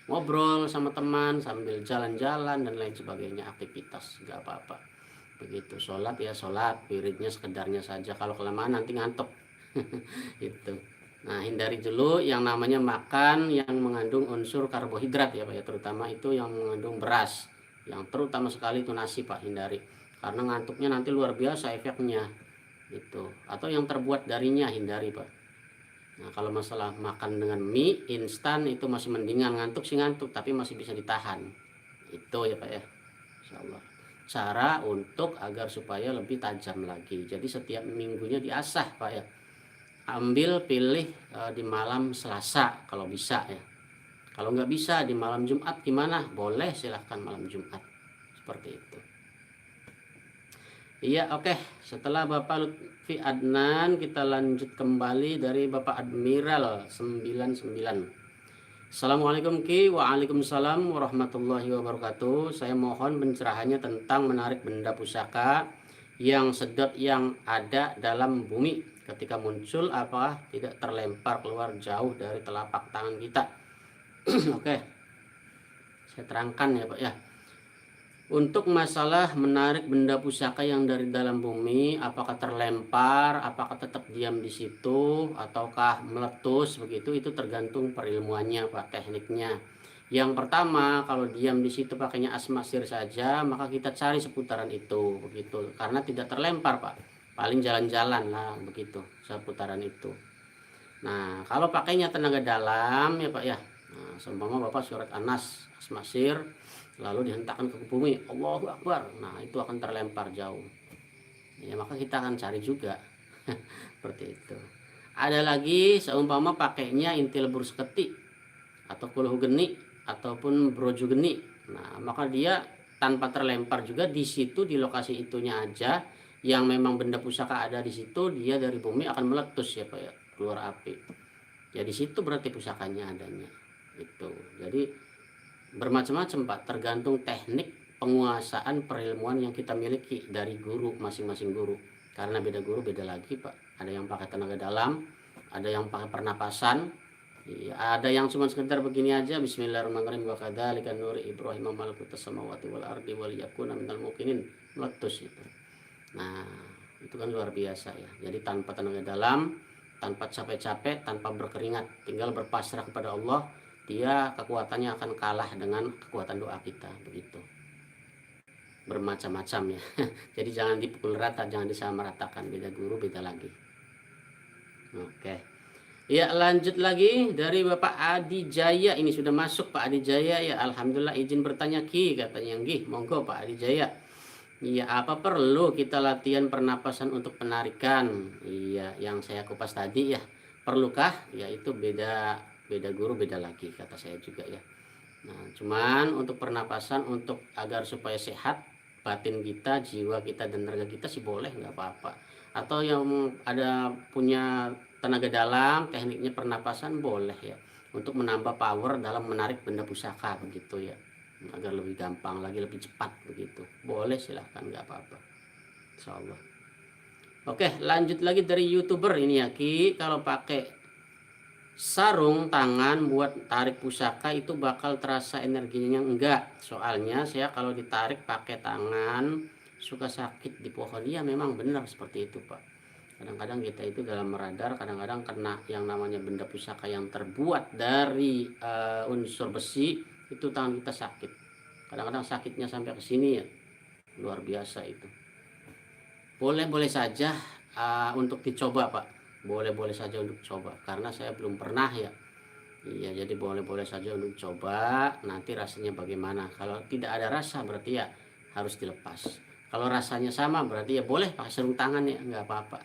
ngobrol sama teman, sambil jalan-jalan dan lain sebagainya, aktivitas nggak apa-apa. begitu. Sholat ya sholat, wiridnya sekedarnya saja, kalau kelamaan nanti ngantuk. Itu. Nah, hindari dulu yang namanya makan yang mengandung unsur karbohidrat ya Pak ya, terutama itu yang mengandung beras, yang terutama sekali itu nasi Pak, hindari, karena ngantuknya nanti luar biasa efeknya itu. Atau yang terbuat darinya hindari Pak. Nah, kalau masalah makan dengan mie instan itu masih mendingan, ngantuk sih ngantuk tapi masih bisa ditahan. Itu ya Pak ya. Insyaallah. Cara untuk agar supaya lebih tajam lagi. Jadi setiap minggunya diasah Pak ya. Ambil pilih di malam Selasa kalau bisa ya. Kalau nggak bisa di malam Jumat gimana? Boleh, silahkan malam Jumat. Seperti itu. Iya, oke. Setelah Bapak Lutfi Adnan, kita lanjut kembali dari Bapak Admiral 99. Assalamualaikum Ki. Waalaikumsalam warahmatullahi wabarakatuh. Saya mohon pencerahannya tentang menarik benda pusaka yang sedot yang ada dalam bumi ketika muncul, apa tidak terlempar keluar jauh dari telapak tangan kita. Oke. Saya terangkan ya Pak ya. Untuk masalah menarik benda pusaka yang dari dalam bumi, apakah terlempar, apakah tetap diam di situ, ataukah meletus begitu, itu tergantung perilmuannya Pak, tekniknya. Yang pertama, kalau diam di situ pakainya asmasir saja, maka kita cari seputaran itu begitu, karena tidak terlempar Pak. Paling jalan-jalan lah begitu seputaran itu. Nah, kalau pakainya tenaga dalam ya Pak ya. Nah, seumpama Bapak surat An-Nas asmasir lalu dihentakkan ke bumi, Allahu Akbar, nah itu akan terlempar jauh ya, maka kita akan cari juga. Seperti itu. Ada lagi seumpama pakainya inti lebur seketi atau kuluh geni ataupun broju geni, nah maka dia tanpa terlempar juga di situ, di lokasi itunya aja yang memang benda pusaka ada di situ, dia dari bumi akan meletus ya Pak ya, keluar api ya, di situ berarti pusakanya adanya itu. Jadi bermacam-macam Pak, tergantung teknik penguasaan perilmuan yang kita miliki dari guru, masing-masing guru, karena beda guru beda lagi Pak. Ada yang pakai tenaga dalam, ada yang pakai pernapasan, ada yang cuma sekedar begini aja, bismillahirrahmanirrahim, wa kadzalika nuri Ibrahim malakutas samawati wal ardi wal yakuna minal muqinin, meletus itu. Nah itu kan luar biasa ya. Jadi tanpa tenaga dalam, tanpa capek-capek, tanpa berkeringat, tinggal berpasrah kepada Allah, dia kekuatannya akan kalah dengan kekuatan doa kita begitu. Bermacam-macam ya. Jadi jangan dipukul rata, jangan disamaratakan, beda guru beda lagi. Oke. Ya, lanjut lagi dari Bapak Adi Jaya. Ini sudah masuk Pak Adi Jaya ya. Alhamdulillah, izin bertanya Ki, katanya. Nggih, monggo Pak Adi Jaya. Iya, apa perlu kita latihan pernapasan untuk penarikan? Iya, yang saya kupas tadi ya. Perlukah? Ya itu beda guru beda lagi, kata saya juga ya. Nah, cuman untuk pernapasan untuk agar supaya sehat batin kita, jiwa kita dan raga kita sih boleh, nggak apa-apa. Atau yang ada punya tenaga dalam, tekniknya pernapasan boleh ya, untuk menambah power dalam menarik benda pusaka begitu ya, agar lebih gampang lagi, lebih cepat begitu. Boleh, silahkan, nggak apa-apa, insyaallah. Oke, lanjut lagi dari YouTuber ini ya Ki. Kalau pakai sarung tangan buat tarik pusaka itu bakal terasa energinya? Enggak, soalnya saya kalau ditarik pakai tangan suka sakit di pohon. Iya memang benar seperti itu Pak. Kadang-kadang kita itu dalam meradar, kadang-kadang kena yang namanya benda pusaka yang terbuat dari unsur besi, itu tangan kita sakit. Kadang-kadang sakitnya sampai ke sini ya, luar biasa itu. Boleh-boleh saja untuk dicoba Pak, boleh-boleh saja untuk coba, karena saya belum pernah ya. Iya, jadi boleh-boleh saja untuk coba, nanti rasanya bagaimana. Kalau tidak ada rasa berarti ya harus dilepas. Kalau rasanya sama berarti ya boleh pakai sarung tangan ya, nggak apa-apa.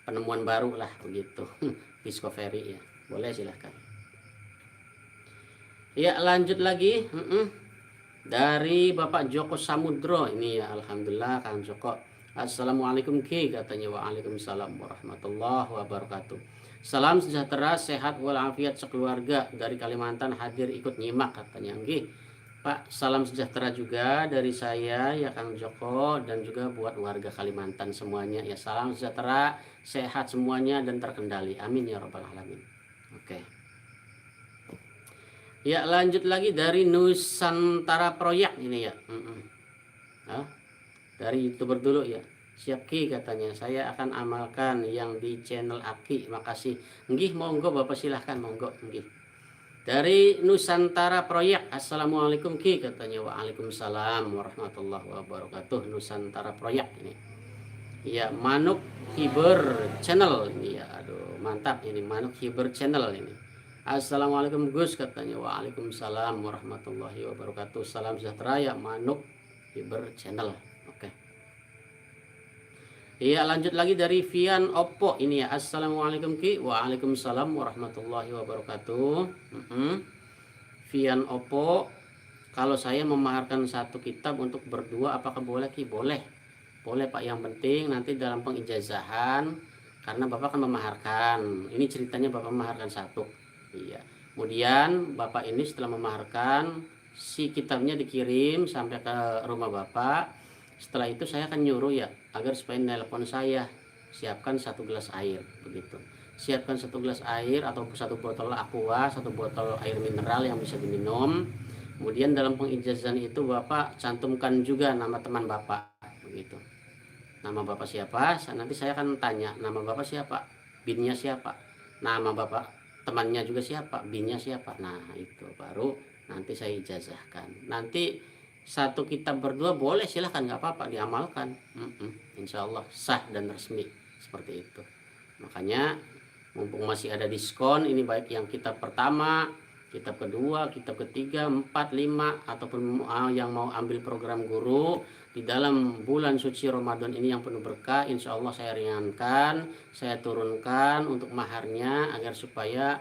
Penemuan baru lah begitu. Discovery ya, boleh silahkan. Ya, lanjut lagi. Dari Bapak Joko Samudro ini ya, alhamdulillah Kang Joko. Assalamualaikum Ki, katanya. Waalaikumsalam warahmatullahi wabarakatuh. Salam sejahtera, sehat walafiat sekeluarga dari Kalimantan, hadir ikut nyimak, katanya. Nggih Pak, salam sejahtera juga dari saya ya Kang Joko, dan juga buat warga Kalimantan semuanya ya. Salam sejahtera, sehat semuanya dan terkendali, amin ya rabbal alamin. Oke. Ya, lanjut lagi dari Nusantara Proyek ini ya. dari YouTuber dulu ya. Siap Ki katanya, saya akan amalkan yang di channel Aki, makasih. Nggih, monggo Bapak silahkan, monggo nggih. Dari Nusantara Proyek, Assalamualaikum Ki katanya. Waalaikumsalam warahmatullahi wabarakatuh. Nusantara Proyek ini. Ya, Manuk Hiber Channel ini ya. Aduh, mantap ini Manuk Hiber Channel ini. Assalamualaikum Gus katanya. Waalaikumsalam warahmatullahi wabarakatuh. Salam sejahtera ya Manuk Hiber Channel. Oke. Iya, lanjut lagi dari Vian Oppo ini ya. Assalamualaikum Ki. Waalaikumsalam warahmatullahi wabarakatuh. Vian Oppo, kalau saya memaharkan satu kitab untuk berdua apakah boleh Ki? Boleh. Boleh Pak, yang penting nanti dalam pengijazahan, karena Bapak kan memaharkan. Ini ceritanya Bapak memaharkan satu. Iya. Kemudian Bapak ini setelah memaharkan, si kitabnya dikirim sampai ke rumah Bapak. Setelah itu saya akan nyuruh ya, agar supaya nelpon saya, siapkan 1 gelas air, begitu. Siapkan 1 gelas air atau 1 botol aqua, 1 botol air mineral yang bisa diminum. Kemudian dalam pengijazahan itu Bapak cantumkan juga nama teman Bapak, begitu. Nama Bapak siapa? Nanti saya akan tanya, nama Bapak siapa? Binnya siapa? Nama Bapak temannya juga siapa? Binnya siapa? Nah, itu baru nanti saya ijazahkan. Nanti satu kitab berdua boleh, silahkan, nggak apa-apa, diamalkan. Insya Allah sah dan resmi seperti itu. Makanya mumpung masih ada diskon, ini baik yang kitab pertama, kitab kedua, kitab ketiga, 4, 5, ataupun yang mau ambil program guru di dalam bulan suci Ramadan ini yang penuh berkah, insya Allah saya ringankan, saya turunkan untuk maharnya agar supaya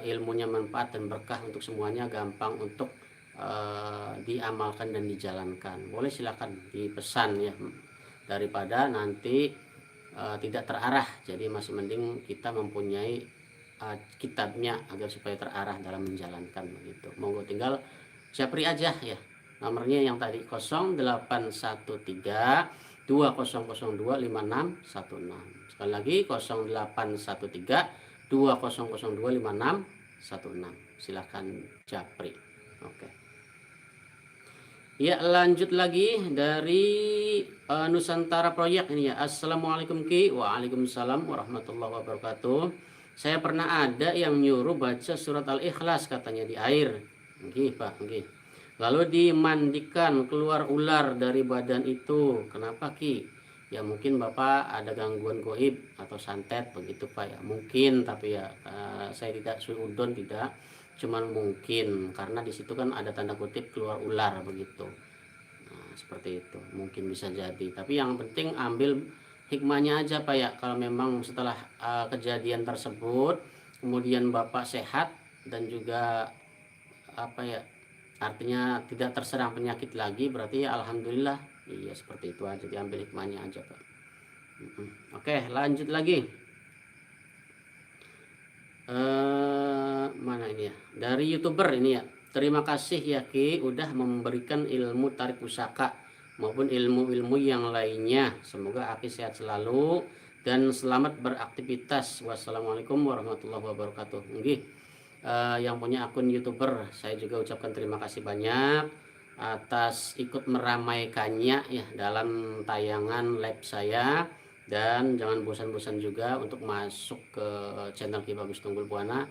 ilmunya manfaat dan berkah untuk semuanya, gampang untuk diamalkan dan dijalankan. Boleh silakan dipesan ya, daripada nanti tidak terarah. Jadi masih mending kita mempunyai kitabnya agar supaya terarah dalam menjalankan begitu. Monggo tinggal japri aja ya. Nomornya yang tadi 0813 2002 5616. Sekali lagi 0813 2002 5616. Silakan japri. Oke. Ya, lanjut lagi dari Nusantara Proyek ini ya. Assalamualaikum Ki. Waalaikumsalam warahmatullahi wabarakatuh. Saya pernah ada yang nyuruh baca surat Al-Ikhlas katanya di air. Nggih, Pak, nggih. Lalu dimandikan, keluar ular dari badan itu. Kenapa Ki? Ya mungkin Bapak ada gangguan goib atau santet begitu Pak ya. Mungkin, tapi ya saya tidak suudon, tidak. Cuman mungkin karena di situ kan ada tanda kutip keluar ular begitu. Nah, seperti itu mungkin bisa jadi, tapi yang penting ambil hikmahnya aja Pak ya. Kalau memang setelah kejadian tersebut kemudian Bapak sehat dan juga apa ya, artinya tidak terserang penyakit lagi, berarti ya alhamdulillah. Iya, seperti itu aja, diambil hikmahnya aja Pak. Oke, lanjut lagi. Mana ini ya, dari YouTuber ini ya. Terima kasih ya Ki udah memberikan ilmu tarik pusaka maupun ilmu-ilmu yang lainnya. Semoga Aki sehat selalu dan selamat beraktivitas. Wassalamualaikum warahmatullahi wabarakatuh. Nggih. Yang punya akun YouTuber, saya juga ucapkan terima kasih banyak atas ikut meramaikannya ya dalam tayangan live saya. Dan jangan bosan-bosan juga untuk masuk ke channel Ki Bagus Tunggul Buana.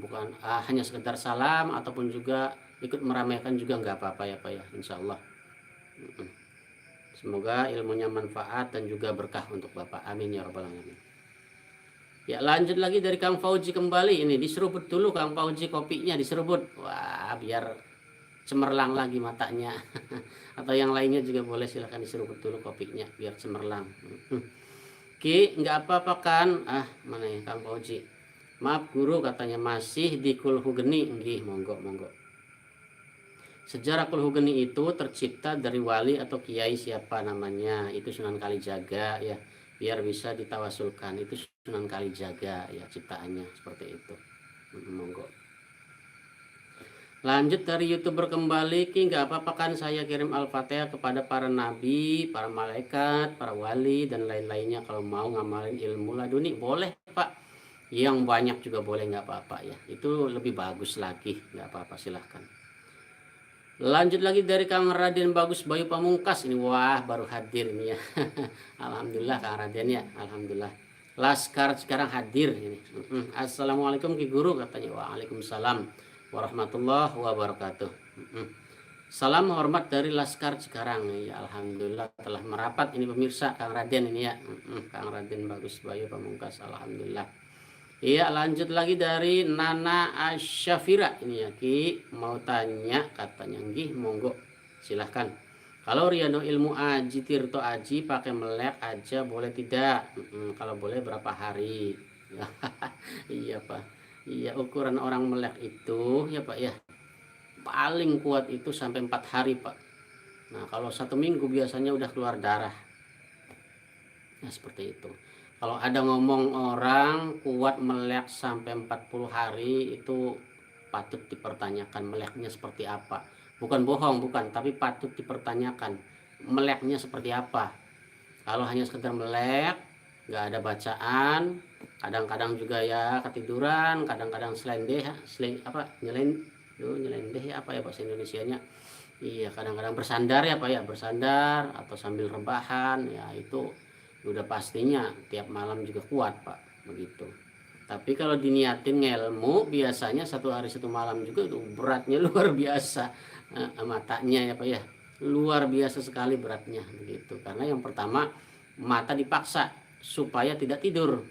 Bukan hanya sekedar salam, ataupun juga ikut meramaikan juga nggak apa-apa ya Pak ya, insya Allah. Semoga ilmunya manfaat dan juga berkah untuk Bapak, amin ya rabbal alamin. Ya, lanjut lagi dari Kang Fauzi kembali. Ini diseruput dulu Kang Fauzi kopinya, diseruput. Wah, biar cemerlang lagi matanya. Atau yang lainnya juga boleh, silahkan diseruput dulu kopinya biar cemerlang. Ki, nggak apa-apa kan? Mana ya Kang Fauzi? Maaf guru, katanya masih di Kulhugeni. Nggih, monggo. Sejarah Kulhugeni itu tercipta dari wali atau kiai siapa namanya, itu Sunan Kalijaga ya, biar bisa ditawasulkan. Itu Sunan Kalijaga ya ciptaannya, seperti itu. Monggo. Lanjut dari YouTuber kembali, Ki, nggak apa-apa kan saya kirim Al-Fatihah kepada para nabi, para malaikat, para wali dan lain-lainnya kalau mau ngamalin ilmu laduni? Boleh Pak, yang banyak juga boleh, nggak apa-apa ya, itu lebih bagus lagi, nggak apa-apa, silahkan. Lanjut lagi dari Kang Raden Bagus Bayu Pamungkas ini, wah baru hadir ini ya. Alhamdulillah Kang Raden ya, alhamdulillah. Laskar sekarang hadir ini. Assalamualaikum Ki Guru katanya. Waalaikumsalam warahmatullahi wabarakatuh. Salam hormat dari Laskar sekarang ya, alhamdulillah telah merapat ini pemirsa Kang Raden ini ya. Kang Raden Bagus Bayu Pamungkas, alhamdulillah. Iya, lanjut lagi dari Nana Asyafira ini ya, Ki mau tanya katanya, nggih monggo silahkan. Kalau Riano Ilmu Aji Tirto Aji pakai melek aja boleh tidak? Kalau boleh berapa hari? Iya Pak. Iya, ukuran orang melek itu ya Pak ya, paling kuat itu sampai 4 hari Pak. Nah kalau 1 minggu biasanya udah keluar darah. Nah seperti itu. Kalau ada ngomong orang kuat melek sampai 40 hari itu patut dipertanyakan meleknya seperti apa. Bukan bohong, bukan, tapi patut dipertanyakan meleknya seperti apa. Kalau hanya sekedar melek, nggak ada bacaan, kadang-kadang juga ya ketiduran, kadang-kadang selendeh, nyelendeh ya apa ya bahasa Indonesianya. Iya, kadang-kadang bersandar ya Pak ya, bersandar atau sambil rebahan ya, itu udah pastinya tiap malam juga kuat Pak, begitu. Tapi kalau diniatin ngelmu biasanya 1 hari 1 malam juga itu beratnya luar biasa. Matanya ya Pak ya, luar biasa sekali beratnya begitu. Karena yang pertama mata dipaksa supaya tidak tidur.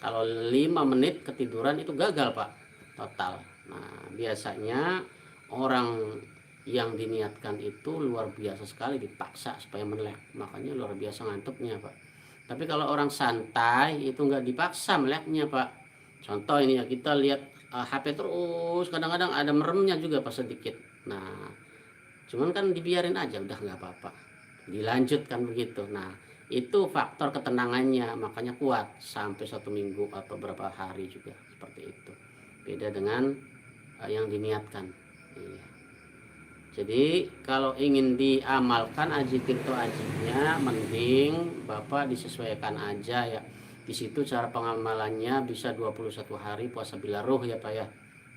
Kalau 5 menit ketiduran itu gagal Pak, total. Nah biasanya orang yang diniatkan itu luar biasa sekali dipaksa supaya melek, makanya luar biasa ngantuknya Pak. Tapi kalau orang santai itu nggak dipaksa meleknya Pak. Contoh ini ya, kita lihat HP terus, kadang-kadang ada meremnya juga pas sedikit. Nah cuman kan dibiarin aja udah nggak apa-apa, dilanjutkan begitu. Nah itu faktor ketenangannya, makanya kuat sampai 1 minggu atau berapa hari juga seperti itu. Beda dengan yang diniatkan. Iya. Jadi kalau ingin diamalkan aji tirto ajinya, mending Bapak disesuaikan aja ya. Di situ cara pengamalannya bisa 21 hari puasa bila ruh ya Pak ya.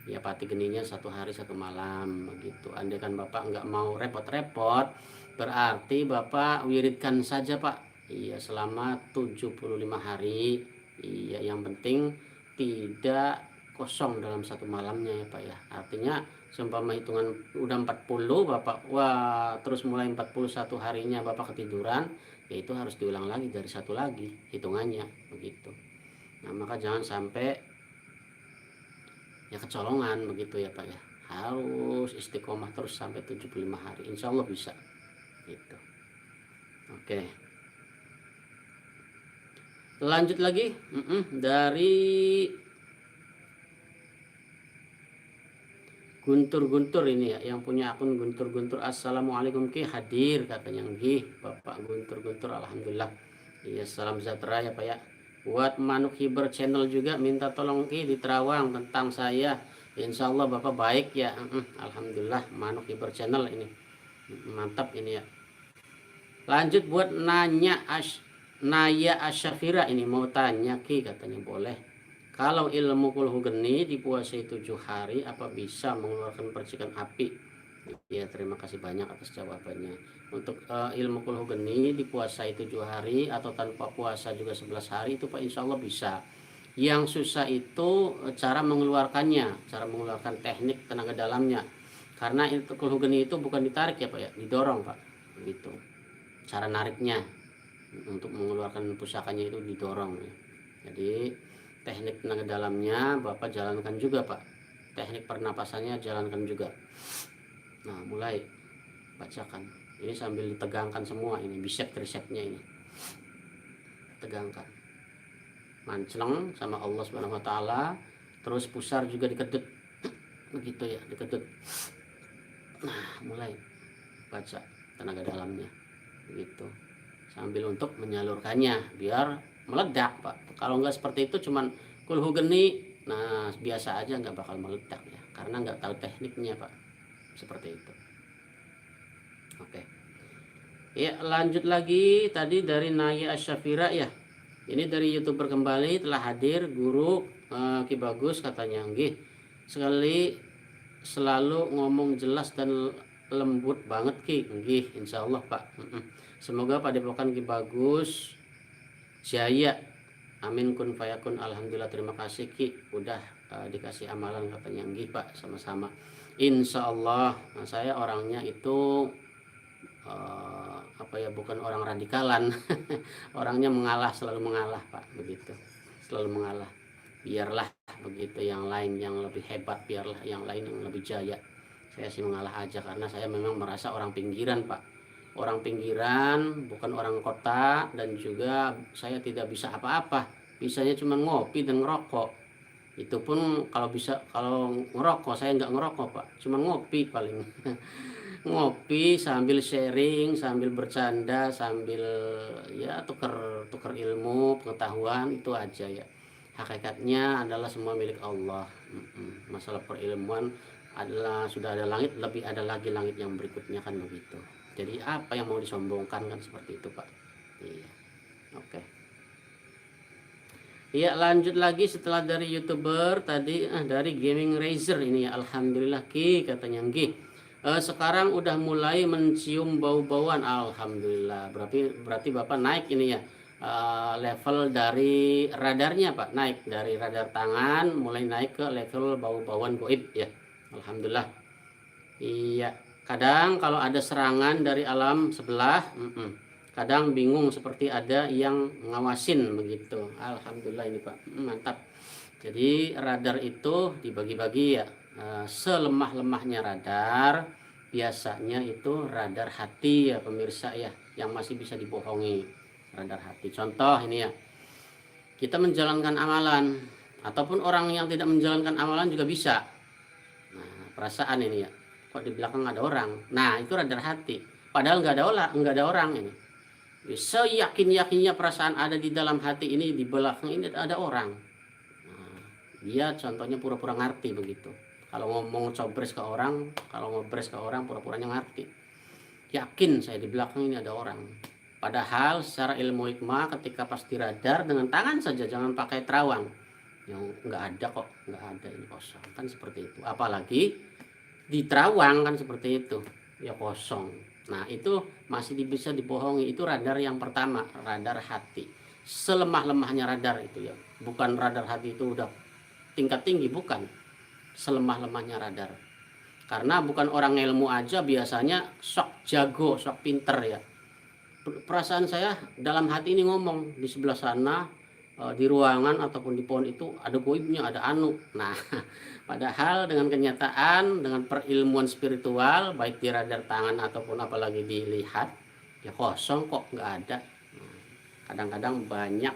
Ya pati geninya 1 hari 1 malam begitu. Andai kan Bapak nggak mau repot-repot, berarti Bapak wiridkan saja Pak. Iya, selama 75 hari. Iya, yang penting tidak kosong dalam 1 malamnya ya Pak ya. Artinya seumpama hitungan udah 40 Bapak, wah terus mulai 41 harinya Bapak ketiduran, ya itu harus diulang lagi dari 1 lagi hitungannya begitu. Nah maka jangan sampai ya kecolongan begitu ya Pak ya, harus istiqomah terus sampai 75 hari, insya Allah bisa gitu. Oke, lanjut lagi dari Guntur ini ya, yang punya akun Guntur. Assalamualaikum Ki, hadir katanya. Nggih Bapak Guntur, alhamdulillah. Iya, salam sejahtera ya Pak ya. Buat Manuk Hiber channel juga minta tolong Ki di Terawang tentang saya. Insya Allah Bapak baik ya. Alhamdulillah, Manuk Hiber channel ini mantap ini ya. Lanjut buat Naya Asyafira ini mau tanya Ki katanya, boleh. Kalau ilmu kulhu geni dipuasai 7 hari apa bisa mengeluarkan percikan api? Ya terima kasih banyak atas jawabannya. Untuk ilmu kulhu geni dipuasai 7 hari atau tanpa puasa juga 11 hari itu Pak insya Allah bisa. Yang susah itu cara mengeluarkannya, cara mengeluarkan teknik tenaga dalamnya. Karena itu kulhu geni itu bukan ditarik ya Pak ya, didorong Pak. Begitu. Cara nariknya untuk mengeluarkan pusakanya itu didorong ya. Jadi teknik tenaga dalamnya Bapak jalankan juga Pak, teknik pernapasannya jalankan juga. Nah mulai bacakan ini sambil ditegangkan semua ini bicep tricepnya ini, tegangkan, mancleng sama Allah Subhanahu Wa Taala, terus pusar juga dikedut begitu ya, dikedut. Nah mulai baca tenaga dalamnya begitu sambil untuk menyalurkannya biar meledak Pak. Kalau nggak seperti itu cuman kulhu geni, nah biasa aja nggak bakal meledak ya, karena nggak tahu tekniknya Pak, seperti itu. Oke ya, lanjut lagi tadi dari Naya Asyafira ya, ini dari YouTuber kembali telah hadir Guru Ki Bagus katanya, nggih sekali selalu ngomong jelas dan lembut banget Ki. Nggih, insyaallah Pak. Semoga padepokan Ki Bagus jaya. Amin kun fayakun. Alhamdulillah, terima kasih Ki udah dikasih amalan katanya. Nggih Pak, sama-sama. Insyaallah. Nah, saya orangnya itu bukan orang radikalan. Orangnya mengalah, selalu mengalah Pak, begitu. Selalu mengalah. Biarlah begitu yang lain yang lebih hebat, biarlah yang lain yang lebih jaya. Saya sih mengalah aja karena saya memang merasa orang pinggiran Pak. Orang pinggiran, bukan orang kota, dan juga saya tidak bisa apa-apa. Bisanya cuma ngopi dan ngerokok. Itu pun kalau ngerokok saya nggak ngerokok Pak, cuma ngopi paling. Ngopi sambil sharing, sambil bercanda, sambil ya tukar ilmu, pengetahuan, itu aja ya. Hakikatnya adalah semua milik Allah. Masalah perilmuan adalah sudah ada langit, lebih ada lagi langit yang berikutnya, kan begitu. Jadi apa yang mau disombongkan, kan seperti itu Pak. Iya. Oke. Iya, lanjut lagi setelah dari YouTuber tadi, dari Gaming Razer ini ya. Alhamdulillah Ki katanya Ki. Sekarang udah mulai mencium bau-bauan. Alhamdulillah. Berarti Bapak naik ini ya. Level dari radarnya Pak, naik dari radar tangan mulai naik ke level bau-bauan goib ya. Alhamdulillah. Iya, kadang kalau ada serangan dari alam sebelah, kadang bingung seperti ada yang ngawasin begitu. Alhamdulillah ini Pak, mantap. Jadi radar itu dibagi-bagi ya. Selemah-lemahnya radar biasanya itu radar hati ya pemirsa ya, yang masih bisa dibohongi, radar hati. Contoh ini ya, kita menjalankan amalan ataupun orang yang tidak menjalankan amalan juga bisa. Nah, perasaan ini ya, kok di belakang ada orang. Nah, itu radar hati. Padahal nggak ada orang ini. Seyakin-yakinnya perasaan ada di dalam hati ini, di belakang ini ada orang. Dia contohnya pura-pura ngerti begitu. Kalau ngomong cobres ke orang, kalau ngobres ke orang, pura-puranya ngerti. Yakin saya di belakang ini ada orang. Padahal secara ilmu hikmah ketika pas di radar dengan tangan saja, jangan pakai terawang. Yang nggak ada kok, nggak ada, ini kosong, kan seperti itu. Apalagi di terawang kan seperti itu, ya kosong. Nah itu masih bisa dibohongi. Itu radar yang pertama, radar hati. Selemah-lemahnya radar itu ya, bukan radar hati itu udah tingkat tinggi, bukan. Selemah-lemahnya radar, karena bukan orang ilmu aja biasanya sok jago, sok pinter ya. Perasaan saya dalam hati ini ngomong di sebelah sana, di ruangan ataupun di pohon itu ada goibnya, ada anu. Nah padahal dengan kenyataan, dengan perilmuan spiritual baik di radar tangan ataupun apalagi dilihat, ya kosong kok, nggak ada. Kadang-kadang banyak,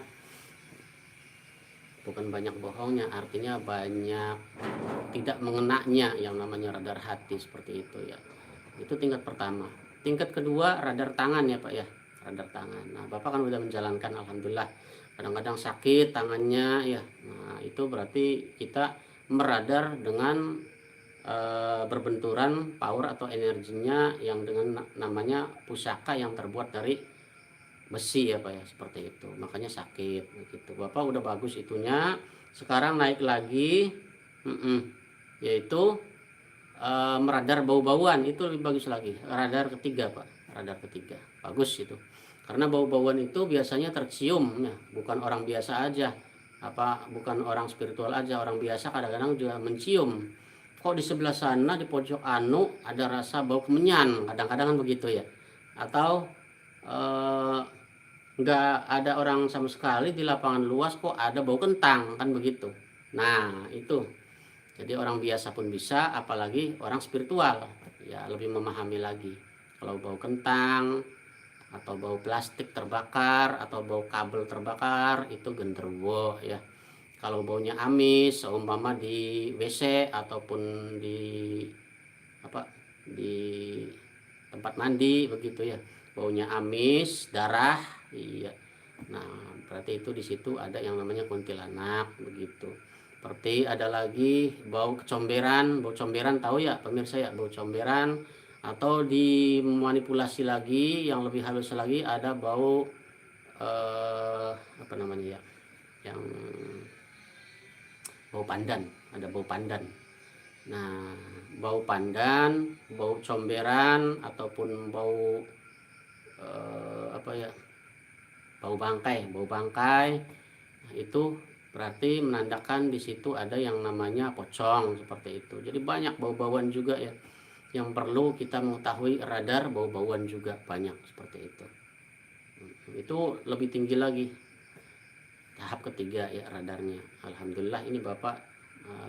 bukan banyak bohongnya, artinya banyak tidak mengenaknya yang namanya radar hati seperti itu ya. Itu tingkat pertama. Tingkat kedua radar tangan ya Pak ya, radar tangan. Nah Bapak kan udah menjalankan, alhamdulillah. Kadang-kadang sakit tangannya ya. Nah itu berarti kita meradar dengan berbenturan power atau energinya yang dengan namanya pusaka yang terbuat dari besi ya Pak ya, seperti itu. Makanya sakit begitu. Bapak udah bagus itunya. Sekarang naik lagi, yaitu meradar bau-bauan, itu lebih bagus lagi. Radar ketiga Pak, radar ketiga bagus itu. Karena bau-bauan itu biasanya tercium ya, bukan orang biasa aja, bukan orang spiritual aja, orang biasa kadang-kadang juga mencium. Kok di sebelah sana di pojok anu ada rasa bau kemenyan, kadang-kadang kan begitu ya. Atau nggak ada orang sama sekali di lapangan luas, kok ada bau kentang, kan begitu. Nah itu, jadi orang biasa pun bisa, apalagi orang spiritual ya lebih memahami lagi. Kalau bau kentang atau bau plastik terbakar atau bau kabel terbakar, itu genderuwo ya. Kalau baunya amis, seumpama di WC ataupun di di tempat mandi begitu ya, baunya amis, darah, iya. Nah berarti itu di situ ada yang namanya kuntilanak begitu. Seperti ada lagi bau kecomberan, bau comberan tahu ya pemirsa ya, bau comberan. Atau dimanipulasi lagi yang lebih halus lagi, ada bau apa namanya ya, yang bau pandan, ada bau pandan. Nah, bau pandan, bau comberan, ataupun bau apa ya, bau bangkai, nah, itu berarti menandakan di situ ada yang namanya pocong seperti itu. Jadi banyak bau-bauan juga ya yang perlu kita mengetahui. Radar bau-bauan juga banyak seperti itu. Itu lebih tinggi lagi, tahap ketiga ya radarnya. Alhamdulillah ini Bapak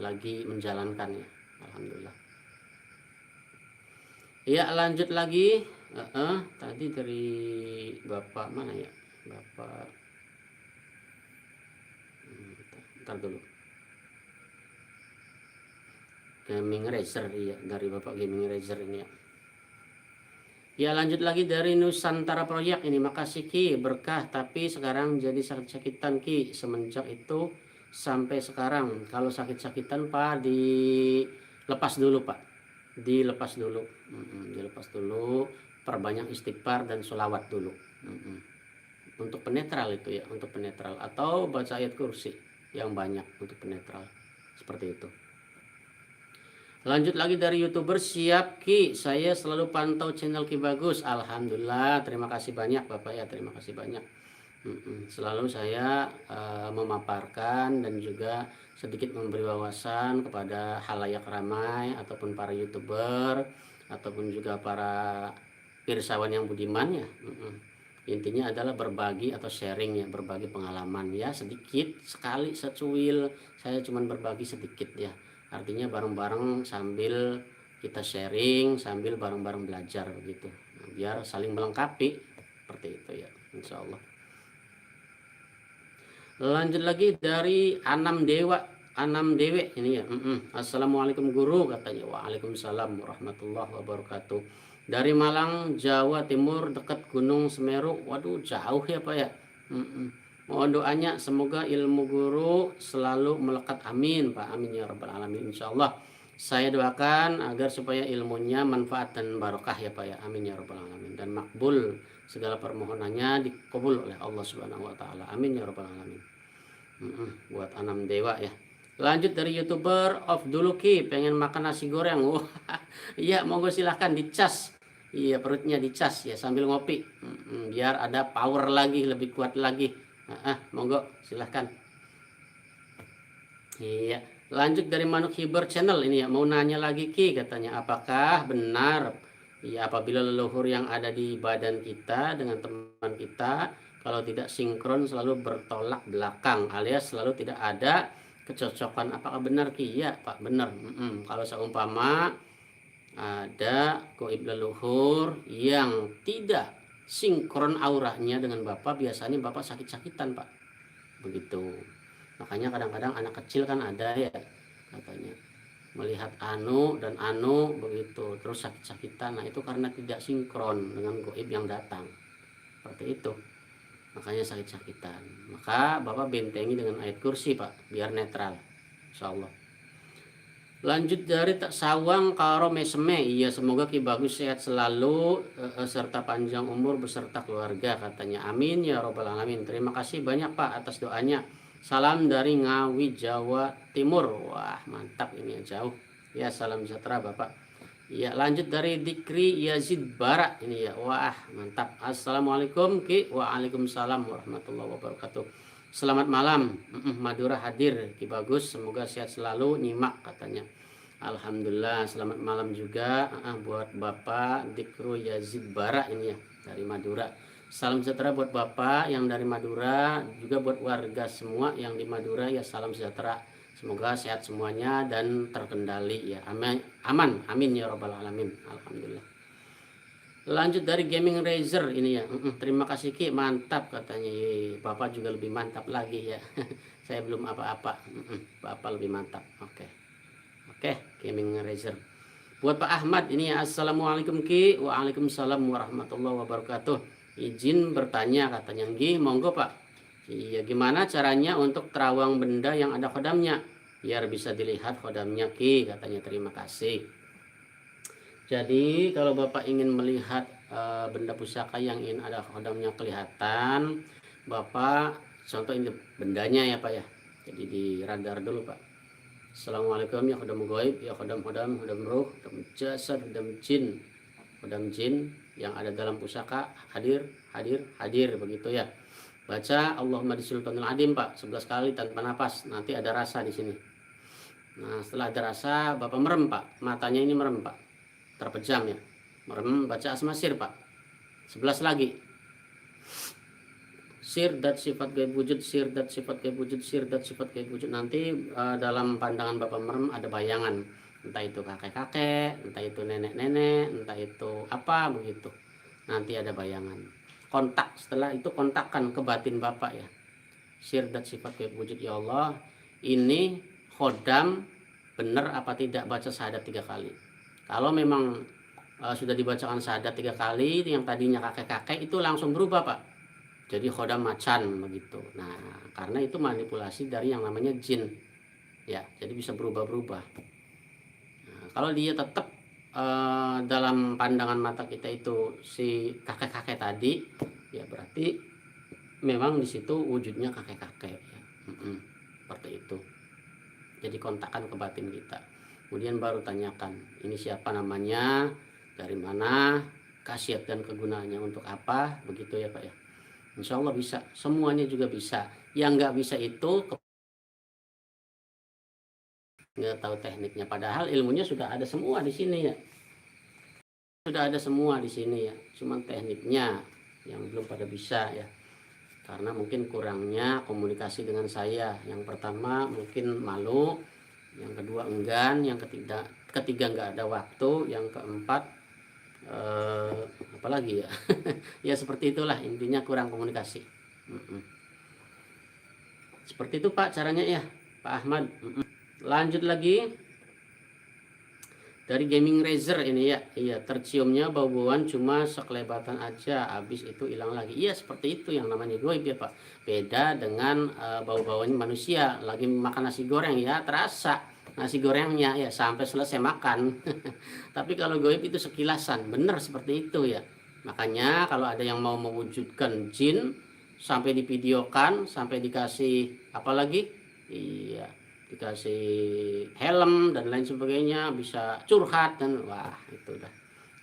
lagi menjalankan ya, alhamdulillah. Ya, lanjut lagi. Tadi dari Bapak mana ya, Bapak, ntar dulu. Gaming Razer, iya, dari Bapak Gaming Razer ini ya. Ya, lanjut lagi dari Nusantara Proyek ini. Makasih Ki, berkah, tapi sekarang jadi sakit-sakitan Ki. Semenjak itu sampai sekarang. Kalau sakit-sakitan Pak, dilepas dulu Pak. Dilepas dulu. Dilepas dulu. Perbanyak istighfar dan sholawat dulu. Untuk penetral itu ya, untuk penetral. Atau baca ayat kursi yang banyak untuk penetral. Seperti itu. Lanjut lagi dari YouTuber, siap Ki, saya selalu pantau channel Ki Bagus. Alhamdulillah, terima kasih banyak Bapak ya, terima kasih banyak. Selalu saya memaparkan dan juga sedikit memberi wawasan kepada halayak ramai ataupun para YouTuber ataupun juga para pirsawan yang budiman ya. Intinya adalah berbagi atau sharing ya, berbagi pengalaman ya, sedikit sekali secuil saya cuman berbagi sedikit ya. Artinya bareng-bareng sambil kita sharing, sambil bareng-bareng belajar begitu. Nah, biar saling melengkapi seperti itu ya, insya Allah. Lanjut lagi dari Anam Dewe ini ya. Assalamualaikum guru, katanya. Waalaikumsalam warahmatullahi wabarakatuh. Dari Malang, Jawa Timur, dekat Gunung Semeru. Waduh, jauh ya Pak ya. Mohon doanya semoga ilmu guru selalu melekat, amin Pak, amin ya rabbal alamin. Insyaallah saya doakan agar supaya ilmunya manfaat dan barokah ya Pak ya, amin ya rabbal alamin, dan makbul segala permohonannya dikabul oleh Allah Subhanahu wa taala, amin ya rabbal alamin. Buat Anam Dewa ya. Lanjut dari YouTuber Of dulu Ki, pengen makan nasi goreng. Wah, iya monggo silahkan dicas. Iya, perutnya dicas ya sambil ngopi. Biar ada power lagi, lebih kuat lagi. Monggo silahkan. Iya, lanjut dari Manuk Hiber Channel ini ya, mau nanya lagi Ki, katanya, apakah benar ya apabila leluhur yang ada di badan kita dengan teman kita kalau tidak sinkron selalu bertolak belakang alias selalu tidak ada kecocokan, apakah benar Ki? Ya Pak, benar. Kalau seumpama ada goib leluhur yang tidak sinkron auranya dengan Bapak, biasanya Bapak sakit-sakitan Pak, begitu. Makanya kadang-kadang anak kecil kan ada ya, katanya melihat anu dan anu begitu terus sakit-sakitan. Nah itu karena tidak sinkron dengan goib yang datang, seperti itu, makanya sakit-sakitan. Maka Bapak bentengi dengan ayat kursi Pak, biar netral insyaallah. Lanjut dari Tak Sawang Karo Meseme, iya semoga Ki Bagus sehat selalu serta panjang umur beserta keluarga, katanya, amin ya robbal alamin. Terima kasih banyak Pak atas doanya. Salam dari Ngawi, Jawa Timur. Wah mantap ini ya, jauh ya, salam sejahtera Bapak. Ya, lanjut dari Dikri Yazid Bara ini ya. Wah mantap. Assalamualaikum Ki. Waalaikumsalam warahmatullahi wabarakatuh. Selamat malam, Madura hadir Ki Bagus, semoga sehat selalu, nyimak, katanya. Alhamdulillah, selamat malam juga buat Bapak Dikru Yazid Bara ini ya, dari Madura. Salam sejahtera buat Bapak yang dari Madura, juga buat warga semua yang di Madura ya, salam sejahtera. Semoga sehat semuanya dan terkendali ya, aman, amin ya robbal alamin. Alhamdulillah. Lanjut dari Gaming Razer ini ya. Terima kasih Ki, mantap, katanya. Bapak juga lebih mantap lagi ya. Saya belum apa-apa. Bapak lebih mantap. Oke, Gaming Razer. Buat Pak Ahmad ini ya. Assalamualaikum Ki. Waalaikumsalam warahmatullahi wabarakatuh. Izin bertanya, katanya. Nggih, monggo Pak. Iya, gimana caranya untuk terawang benda yang ada khodamnya biar bisa dilihat khodamnya Ki, katanya. Terima kasih. Jadi kalau Bapak ingin melihat benda pusaka yang ingin ada khodamnya kelihatan, Bapak contoh ini bendanya ya Pak ya. Jadi di radar dulu Pak. Assalamualaikum ya khodam goib, ya khodam ruh, khodam jasad, khodam jin yang ada dalam pusaka, hadir begitu ya. Baca Allahumma bisultanil adim Pak 11 kali tanpa napas, nanti ada rasa di sini. Nah, setelah ada rasa Bapak merem Pak, matanya ini merem Pak, terpejam ya, merem, baca asmasir Pak 11 lagi. Sir dat sifat gaib wujud, sir dat sifat gaib wujud, sir dat sifat gaib wujud. Nanti dalam pandangan Bapak merem ada bayangan, entah itu kakek-kakek, entah itu nenek-nenek, entah itu apa begitu. Nanti ada bayangan. Kontak, setelah itu kontakkan ke batin Bapak ya. Sir dat sifat gaib wujud, ya Allah, ini khodam benar apa tidak baca syahadat 3 kali. Kalau memang sudah dibacakan syahadat 3 kali, yang tadinya kakek-kakek itu langsung berubah Pak, jadi khodam macan begitu. Nah, karena itu manipulasi dari yang namanya jin ya, jadi bisa berubah-berubah. Nah, kalau dia tetap dalam pandangan mata kita itu si kakek-kakek tadi ya, berarti memang di situ wujudnya kakek-kakek ya. Seperti itu. Jadi kontakkan ke batin kita, kemudian baru tanyakan ini siapa namanya, dari mana, khasiat dan kegunaannya untuk apa, begitu ya Pak ya. Insya Allah bisa, semuanya juga bisa. Yang nggak bisa itu nggak tahu tekniknya, padahal ilmunya sudah ada semua di sini ya, sudah ada semua di sini ya, cuman tekniknya yang belum pada bisa ya, karena mungkin kurangnya komunikasi dengan saya. Yang pertama mungkin malu, yang kedua enggan, yang ketiga nggak ada waktu, yang keempat apalagi ya ya seperti itulah intinya, kurang komunikasi. Seperti itu Pak caranya ya Pak Ahmad. Lanjut lagi dari Gaming Razer ini ya, iya terciumnya bau-bauan cuma sekelebatan aja, habis itu hilang lagi. Iya seperti itu yang namanya goib ya Pak, beda dengan bau-bauannya manusia lagi makan nasi goreng ya, terasa nasi gorengnya ya sampai selesai makan tapi kalau goib itu sekilasan, benar seperti itu ya. Makanya kalau ada yang mau mewujudkan jin sampai divideokan, sampai dikasih apalagi, iya dikasih helm dan lain sebagainya, bisa curhat dan wah itu dah,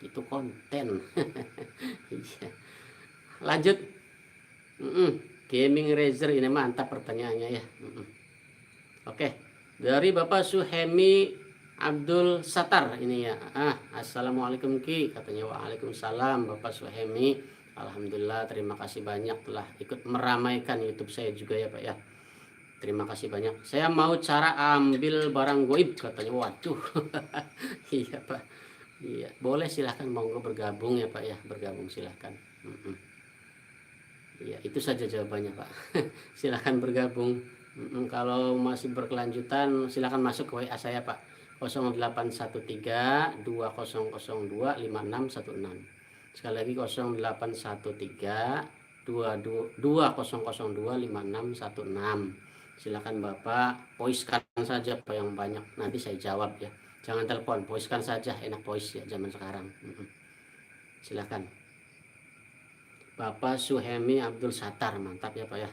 itu konten. Lanjut. Gaming Razer ini mantap pertanyaannya ya. Oke, dari Bapak Suhemi Abdul Satar ini ya. Assalamualaikum Ki, katanya. Waalaikumsalam Bapak Suhemi. Alhamdulillah, terima kasih banyak telah ikut meramaikan YouTube saya juga ya Pak ya. Terima kasih banyak. Saya mau cara ambil barang goib, katanya. Waduh. Iya Pak. Iya, boleh silahkan, monggo bergabung ya Pak ya, bergabung silahkan. Iya, itu saja jawabannya Pak. Silahkan bergabung. Kalau masih berkelanjutan silahkan masuk ke WA saya Pak, 0813 2002 5616. Sekali lagi 0813 2002 5616. Silakan Bapak voice-kan saja Pak yang banyak, nanti saya jawab ya. Jangan telepon, voice-kan saja, enak voice ya zaman sekarang. Silakan. Bapak Suhemi Abdul Satar, mantap ya Pak ya.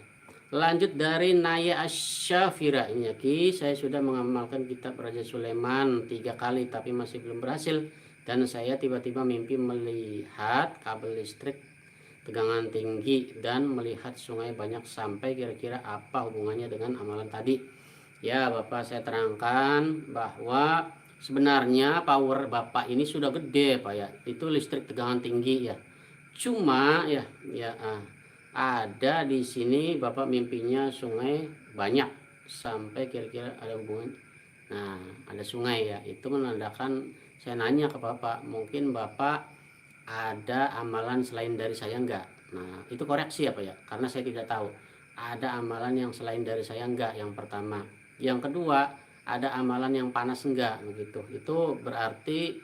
Lanjut dari Naya Asyafira ini ya Ki, saya sudah mengamalkan kitab Raja Sulaiman 3 kali tapi masih belum berhasil, dan saya tiba-tiba mimpi melihat kabel listrik tegangan tinggi dan melihat sungai banyak. Sampai kira-kira apa hubungannya dengan amalan tadi? Ya Bapak, saya terangkan bahwa sebenarnya power Bapak ini sudah gede Pak ya, itu listrik tegangan tinggi ya. Cuma ya ada di sini Bapak mimpinya sungai banyak, sampai kira-kira ada hubungan. Nah, ada sungai ya, itu menandakan, saya nanya ke Bapak, mungkin Bapak ada amalan selain dari saya enggak? Nah, itu koreksi ya Pak ya, karena saya tidak tahu. Ada amalan yang selain dari saya enggak, yang pertama. Yang kedua, ada amalan yang panas enggak begitu. Itu berarti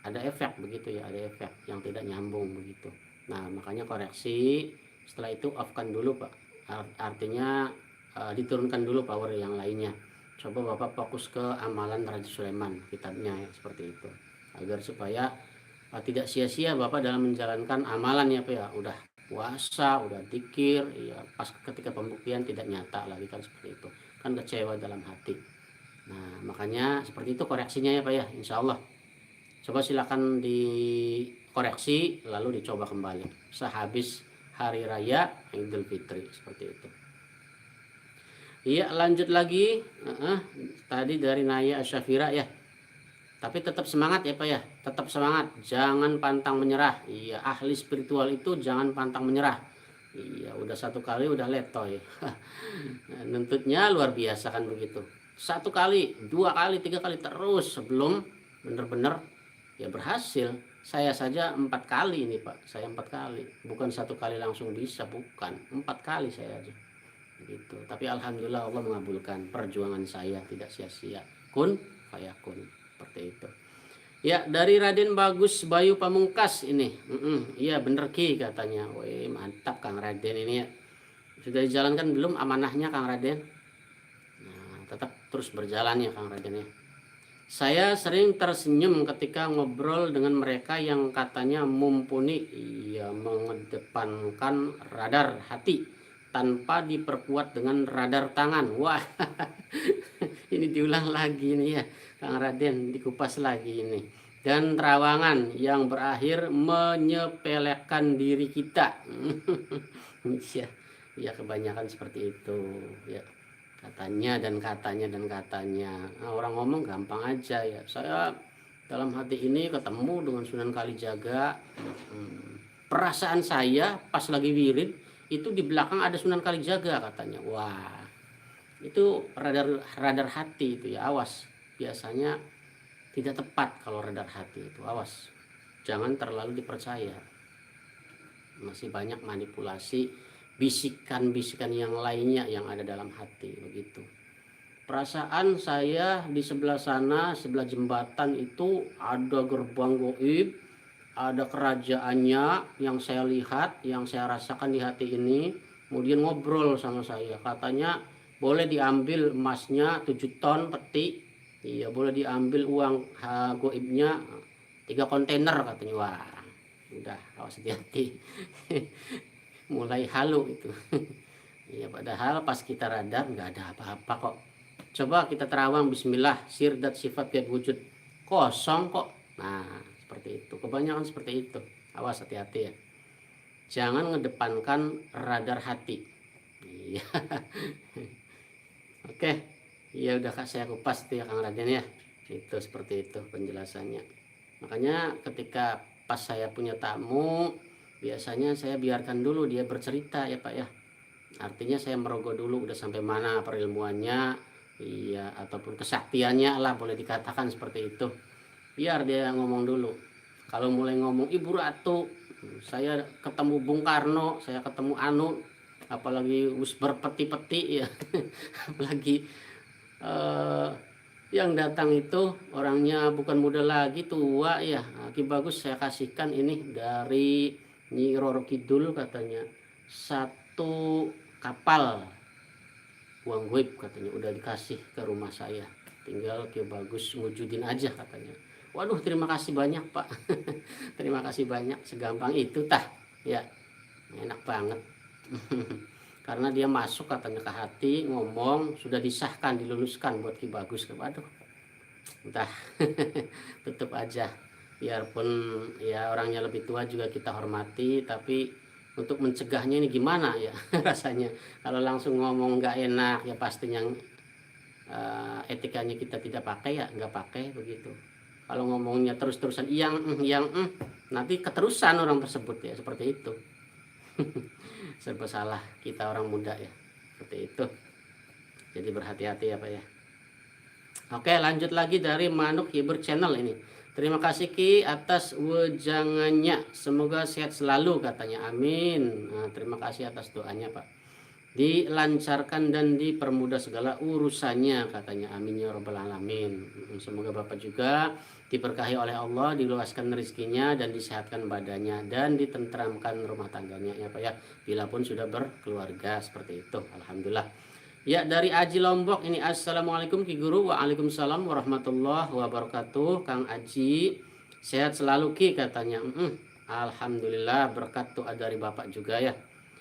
ada efek begitu ya, ada efek yang tidak nyambung begitu. Nah, makanya koreksi, setelah itu off kan dulu Pak. Artinya diturunkan dulu power yang lainnya. Coba Bapak fokus ke amalan Raja Sulaiman kitabnya ya, seperti itu. Agar supaya tidak sia-sia Bapak dalam menjalankan amalan ya Pak ya. Udah puasa, udah zikir, ya pas ketika pembuktian tidak nyata lagi kan seperti itu. Kan kecewa dalam hati. Nah, makanya seperti itu koreksinya ya Pak ya, insya Allah. Coba silakan dikoreksi lalu dicoba kembali sehabis hari raya Idul Fitri seperti itu. Iya, lanjut lagi. Tadi dari Naya Asyafira ya. Tapi tetap semangat ya Pak ya, tetap semangat, jangan pantang menyerah. Iya, ahli spiritual itu jangan pantang menyerah. Iya, udah satu kali udah letoy. Nuntutnya luar biasa kan begitu. Satu kali, dua kali, tiga kali terus sebelum benar-benar ya berhasil. Saya saja 4 kali ini Pak, saya 4 kali, bukan satu kali langsung bisa, bukan, 4 kali saya aja gitu. Tapi alhamdulillah Allah mengabulkan perjuangan saya, tidak sia-sia. Kun fayakun, seperti itu. Ya, dari Raden Bagus Bayu Pamungkas ini. Iya bener Ki katanya. Woi, mantap Kang Raden ini ya. Sudah dijalankan belum amanahnya Kang Raden? Nah, tetap terus berjalan ya Kang Raden ya. Saya sering tersenyum ketika ngobrol dengan mereka yang katanya mumpuni, ya mengedepankan radar hati tanpa diperkuat dengan radar tangan. Wah, ini diulang lagi nih ya, Kang Raden, dikupas lagi ini. Dan terawangan yang berakhir menyepelekan diri kita. Ya, kebanyakan seperti itu ya. Katanya dan katanya dan katanya. Nah, orang ngomong gampang aja ya. Saya dalam hati ini ketemu dengan Sunan Kalijaga. Perasaan saya pas lagi wirid itu di belakang ada Sunan Kalijaga katanya. Wah, itu radar hati itu ya, awas. Biasanya tidak tepat kalau radar hati itu, awas. Jangan terlalu dipercaya. Masih banyak manipulasi bisikan-bisikan yang lainnya yang ada dalam hati begitu. Perasaan saya di sebelah sana, sebelah jembatan itu ada gerbang goib, ada kerajaannya yang saya lihat, yang saya rasakan di hati ini. Kemudian ngobrol sama saya, katanya boleh diambil emasnya 7 ton peti, iya boleh diambil uang goibnya 3 kontainer katanya. Wah, udah awas hati-hati. Mulai halu itu. Ya, padahal pas kita radar nggak ada apa-apa kok. Coba kita terawang bismillah, sirdat sifat tiap wujud, kosong kok. Nah, seperti itu. Kebanyakan seperti itu. Awas hati-hati ya. Jangan ngedepankan radar hati. Iya. Oke. Ya udah Kak, saya kupas tuh ya Kang Raden ya. Itu seperti itu penjelasannya. Makanya ketika pas saya punya tamu, biasanya saya biarkan dulu dia bercerita ya Pak ya. Artinya saya merogoh dulu udah sampai mana perilmuannya, iya, ataupun kesaktiannya lah, boleh dikatakan seperti itu. Biar dia ngomong dulu. Kalau mulai ngomong Ibu Ratu, saya ketemu Bung Karno, saya ketemu Anu, apalagi us berpeti-peti ya. Apalagi yang datang itu orangnya bukan muda lagi, tua ya. Ki bagus saya kasihkan ini dari Nyi Roro Kidul katanya, 1 kapal uang goib katanya udah dikasih ke rumah saya, tinggal Ki bagus wujudin aja katanya. Waduh, terima kasih banyak Pak. Terima kasih banyak, segampang itu tah ya, enak banget. Karena dia masuk katanya ke hati, ngomong, sudah disahkan, diluluskan buat Ki bagus. Waduh, entah. Tutup aja, biarpun ya orangnya lebih tua juga kita hormati, tapi untuk mencegahnya ini gimana ya. Rasanya kalau langsung ngomong nggak enak ya, pastinya etikanya kita tidak pakai ya, nggak pakai begitu. Kalau ngomongnya terus-terusan yang nanti keterusan orang tersebut ya, seperti itu. Serba salah kita orang muda ya, seperti itu. Jadi berhati-hati ya Pak ya. Oke, lanjut lagi dari Manuk Hibur Channel ini. Terima kasih Ki atas wejangannya, semoga sehat selalu katanya, amin. Nah, terima kasih atas doanya Pak, dilancarkan dan dipermudah segala urusannya katanya, amin ya robbal alamin. Semoga Bapak juga diberkahi oleh Allah, diluaskan rezekinya dan disehatkan badannya dan ditentramkan rumah tangganya ya Pak ya, bila pun sudah berkeluarga seperti itu. Alhamdulillah. Ya, dari Aji Lombok ini, assalamualaikum Ki Guru. Waalaikumsalam warahmatullahi wabarakatuh. Kang Aji sehat selalu Ki katanya. Alhamdulillah berkat doa dari Bapak juga ya.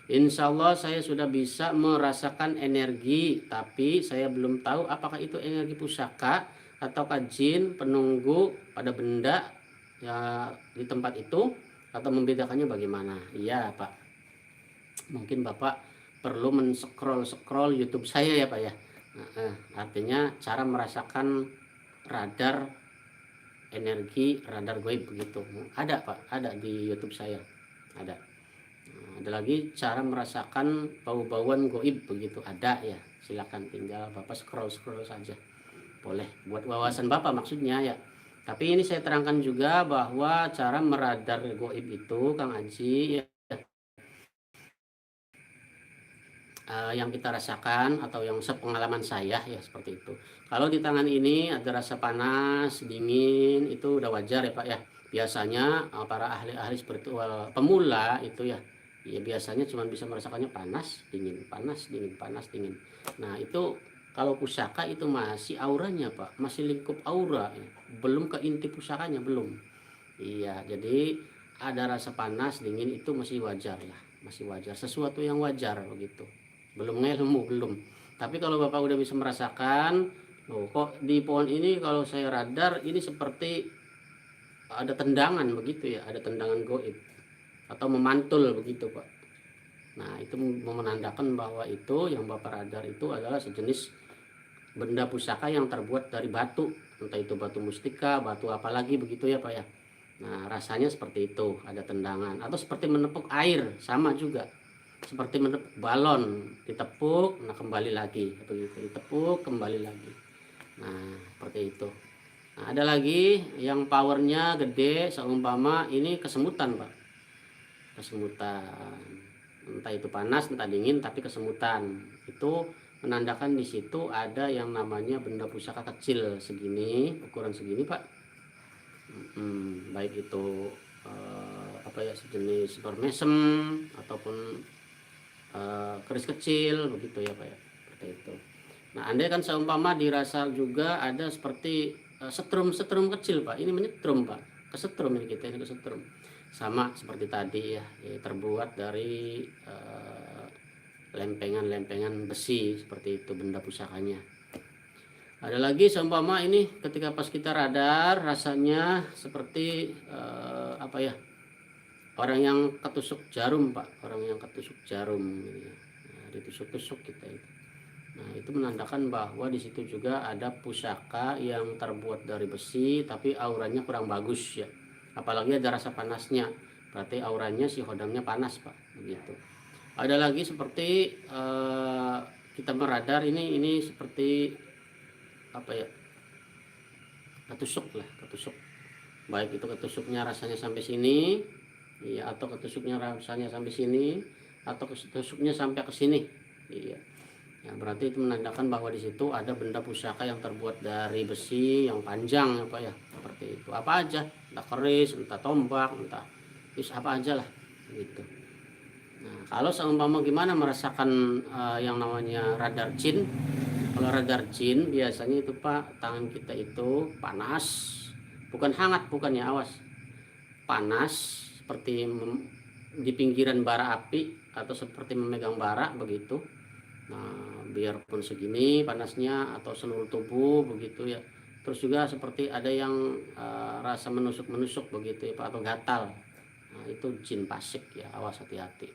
Insya Allah saya sudah bisa merasakan energi, tapi saya belum tahu apakah itu energi pusaka ataukah jin penunggu pada benda ya di tempat itu, atau membedakannya bagaimana. Iya Pak, mungkin Bapak perlu men-scroll YouTube saya ya Pak ya. Artinya cara merasakan radar energi, radar goib begitu. Ada Pak, ada di YouTube saya. Ada. Ada lagi cara merasakan bau-bauan goib begitu, ada ya. Silakan tinggal Bapak scroll saja. Boleh buat wawasan Bapak maksudnya ya. Tapi ini saya terangkan juga bahwa cara meradar goib itu Kang Aji ya, yang kita rasakan atau yang sepengalaman saya ya seperti itu. Kalau di tangan ini ada rasa panas, dingin, itu udah wajar ya Pak ya. Biasanya para ahli-ahli spiritual pemula itu ya, ya biasanya cuma bisa merasakannya panas, dingin, panas, dingin, panas, dingin. Nah itu kalau pusaka itu masih auranya Pak, masih lingkup aura ya. Belum ke inti pusakanya, belum. Iya, jadi ada rasa panas, dingin itu masih wajar lah, masih wajar, sesuatu yang wajar begitu. Belum ngelmu, belum. Tapi kalau Bapak udah bisa merasakan, loh kok di pohon ini kalau saya radar ini seperti ada tendangan begitu ya, ada tendangan goib atau memantul begitu Pak. Nah itu menandakan bahwa itu yang Bapak radar itu adalah sejenis benda pusaka yang terbuat dari batu, entah itu batu mustika, batu apalagi begitu ya Pak ya. Nah rasanya seperti itu, ada tendangan atau seperti menepuk air, sama juga seperti menepuk balon, ditepuk nah kembali lagi begitu, ditepuk kembali lagi. Nah seperti itu. Nah, ada lagi yang powernya gede, seumpama ini kesemutan Pak, kesemutan, entah itu panas entah dingin tapi kesemutan, itu menandakan di situ ada yang namanya benda pusaka kecil segini, ukuran segini Pak. Baik itu apa ya, sejenis permesem ataupun keris kecil begitu ya Pak ya, seperti itu. Nah andai kan seumpama dirasa juga ada seperti setrum kecil Pak, ini menyetrum Pak, kesetrum ini, kita ini kesetrum, sama seperti tadi ya, terbuat dari lempengan-lempengan besi seperti itu benda pusakanya. Ada lagi seumpama ini ketika pas kita radar rasanya seperti apa ya, orang yang ketusuk jarum Pak, orang yang ketusuk jarum gitu ya. Nah, ditusuk-tusuk kita itu. Nah itu menandakan bahwa di situ juga ada pusaka yang terbuat dari besi tapi auranya kurang bagus ya, apalagi ada rasa panasnya, berarti auranya si hodamnya panas Pak begitu. Ada lagi seperti kita meradar ini seperti apa ya, ketusuk lah, ketusuk, baik itu ketusuknya rasanya sampai sini iya, atau ketusuknya rasanya sampai sini, atau ketusuknya sampai ke sini. Iya. Ya, berarti itu menandakan bahwa di situ ada benda pusaka yang terbuat dari besi yang panjang apa ya, seperti itu. Apa aja, entah keris, entah tombak, entah apa aja lah gitu. Nah, kalau seumpama gimana merasakan yang namanya radar jin? Kalau radar jin biasanya itu Pak, tangan kita itu panas, bukan hangat, bukan ya, awas, panas seperti di pinggiran bara api atau seperti memegang bara begitu. Nah biarpun segini panasnya atau seluruh tubuh begitu ya, terus juga seperti ada yang rasa menusuk begitu ya Pak, atau gatal. Nah itu jin pasik ya, awas, hati-hati.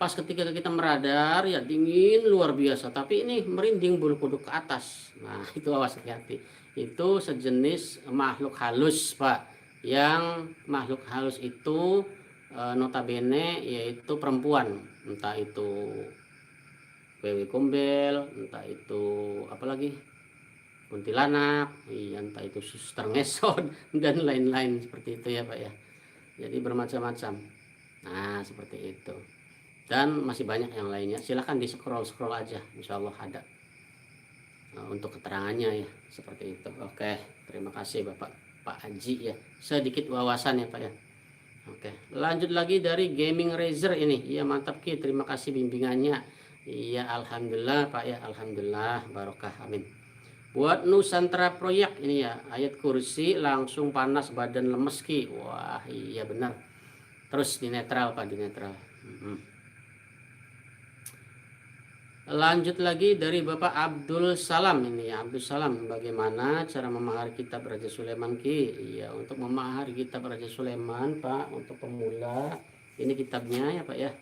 Pas ketika kita meradar ya dingin luar biasa, tapi ini merinding bulu kuduk ke atas. Nah itu awas, hati-hati, itu sejenis makhluk halus Pak, yang makhluk halus itu notabene yaitu perempuan, entah itu wewe gombel, entah itu apalagi kuntilanak, entah itu suster ngesot dan lain-lain seperti itu ya Pak ya. Jadi bermacam-macam. Nah seperti itu. Dan masih banyak yang lainnya, silahkan di scroll aja, insya Allah ada untuk keterangannya ya, seperti itu. Oke, terima kasih Bapak Pak Haji ya, sedikit wawasan ya Pak ya. Oke, lanjut lagi dari Gaming Razer ini. Iya mantap Ki, terima kasih bimbingannya. Iya alhamdulillah Pak ya, alhamdulillah, barokah, amin. Buat Nusantara Proyek ini ya, ayat kursi langsung panas badan lemes Ki. Wah iya benar, Terus di netral Pak, di netral. Lanjut lagi dari Bapak Abdul Salam ini ya. Abdul Salam, bagaimana cara memahari kitab Raja Sulaiman Ki? Iya, untuk memahari kitab Raja Sulaiman Pak, untuk pemula ini kitabnya ya Pak ya.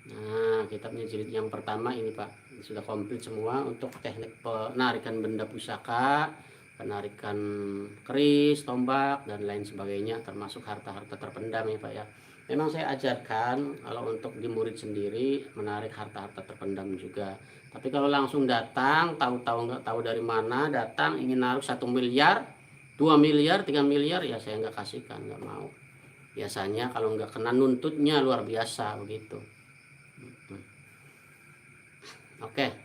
Nah, kitabnya jilid yang pertama ini Pak, sudah komplit semua untuk teknik penarikan benda pusaka, penarikan keris, tombak dan lain sebagainya, termasuk harta-harta terpendam ya Pak ya. Memang saya ajarkan kalau untuk di murid sendiri menarik harta-harta terpendam juga. Tapi kalau langsung datang, tahu-tahu nggak tahu dari mana datang ingin naruh 1 miliar, 2 miliar, 3 miliar, ya saya nggak kasihkan, nggak mau. Biasanya kalau nggak kena nuntutnya luar biasa begitu. Oke.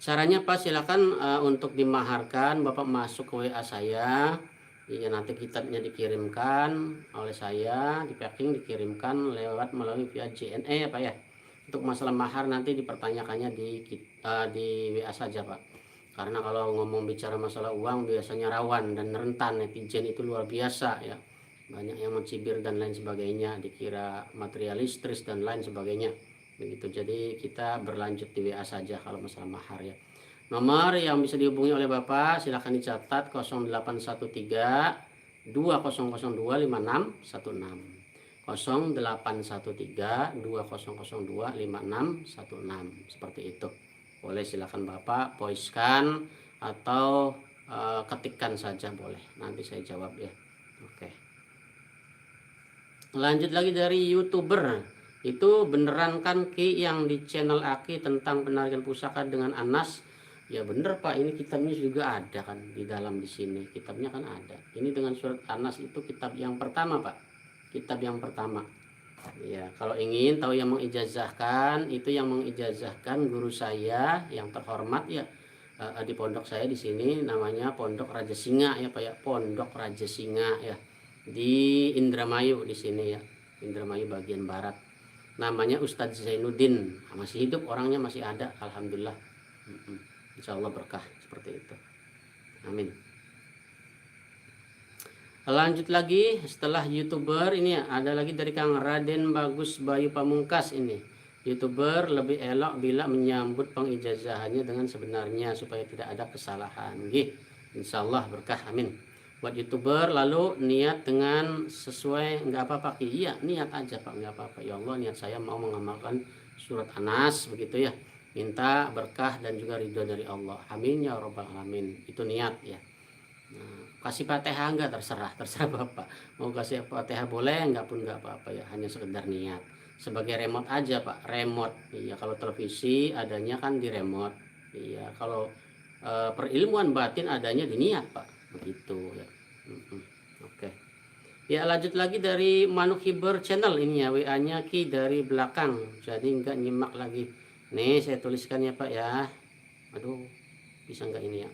Caranya Pak, silakan untuk dimaharkan Bapak masuk ke WA saya. Ya, nanti kitabnya dikirimkan oleh saya, di packing dikirimkan lewat melalui via JNE ya Pak ya. Untuk masalah mahar nanti dipertanyakannya di WA saja Pak. Karena kalau ngomong bicara masalah uang biasanya rawan dan rentan, netizen itu luar biasa ya. Banyak yang mencibir dan lain sebagainya, dikira materialistis dan lain sebagainya. Begitu, jadi kita berlanjut di WA saja kalau masalah mahar ya. Nomor yang bisa dihubungi oleh Bapak silahkan dicatat 0813 2002 5616, 0813 2002 5616, seperti itu. Boleh silahkan Bapak voice-kan atau ketikkan saja boleh, nanti saya jawab ya. Oke. Lanjut lagi dari YouTuber. Itu beneran kan Ki yang di channel Aki tentang penarikan pusaka dengan Anas? Ya bener Pak, ini kitabnya juga ada kan di dalam di sini. Kitabnya kan ada. Ini dengan surat Anas itu kitab yang pertama Pak. Kitab yang pertama. Ya, kalau ingin tahu yang mengijazahkan, itu yang mengijazahkan guru saya yang terhormat ya. Di pondok saya di sini namanya Pondok Raja Singa ya Pak ya. Pondok Raja Singa ya. Di Indramayu di sini ya. Indramayu bagian barat. Namanya Ustadz Zainuddin. Masih hidup orangnya, masih ada, alhamdulillah. Insya Allah berkah seperti itu. Amin. Lanjut lagi setelah YouTuber ini ada lagi dari Kang Raden Bagus Bayu Pamungkas ini. YouTuber lebih elok bila menyambut pengijazahannya dengan sebenarnya supaya tidak ada kesalahan. Insya Allah berkah, amin. Buat YouTuber lalu niat dengan sesuai, nggak apa-apa Ki. Iya, niat aja Pak, nggak apa-apa. Ya Allah, niat saya mau mengamalkan surat Anas begitu ya. Minta berkah dan juga ridho dari Allah. Amin ya rabbal alamin. Itu niat ya. Nah, kasih Fatihah enggak terserah Bapak. Mau kasih Fatihah boleh, enggak pun enggak apa-apa ya, hanya sekedar niat. Sebagai remote aja Pak, remote. Iya, kalau televisi adanya kan di remote. Iya, kalau perilmuan batin adanya di niat Pak. Begitu ya. Oke. Ya, lanjut lagi dari Manuk Hiber channel ini ya, WA-nya Ki dari belakang. Jadi enggak nyimak lagi. Nih saya tuliskan ya Pak ya. Aduh, bisa enggak ini ya?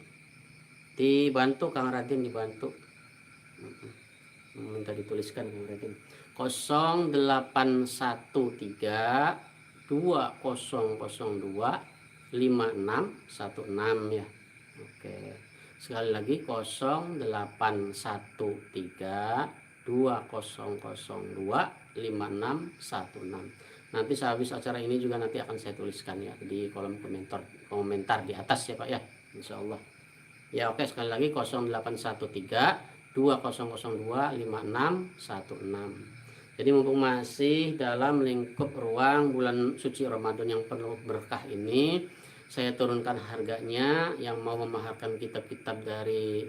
Dibantu Kang Raden, dibantu. Minta dituliskan Kang Raden. 0813 2002 5616 ya. Oke. Sekali lagi 0813 2002 5616. Nanti sehabis acara ini juga nanti akan saya tuliskan ya di kolom komentar di atas ya Pak ya, insya Allah ya. Oke, sekali lagi 0813 2002 5616. Jadi mumpung masih dalam lingkup ruang bulan suci Ramadan yang penuh berkah ini, saya turunkan harganya. Yang mau memaharkan kitab-kitab dari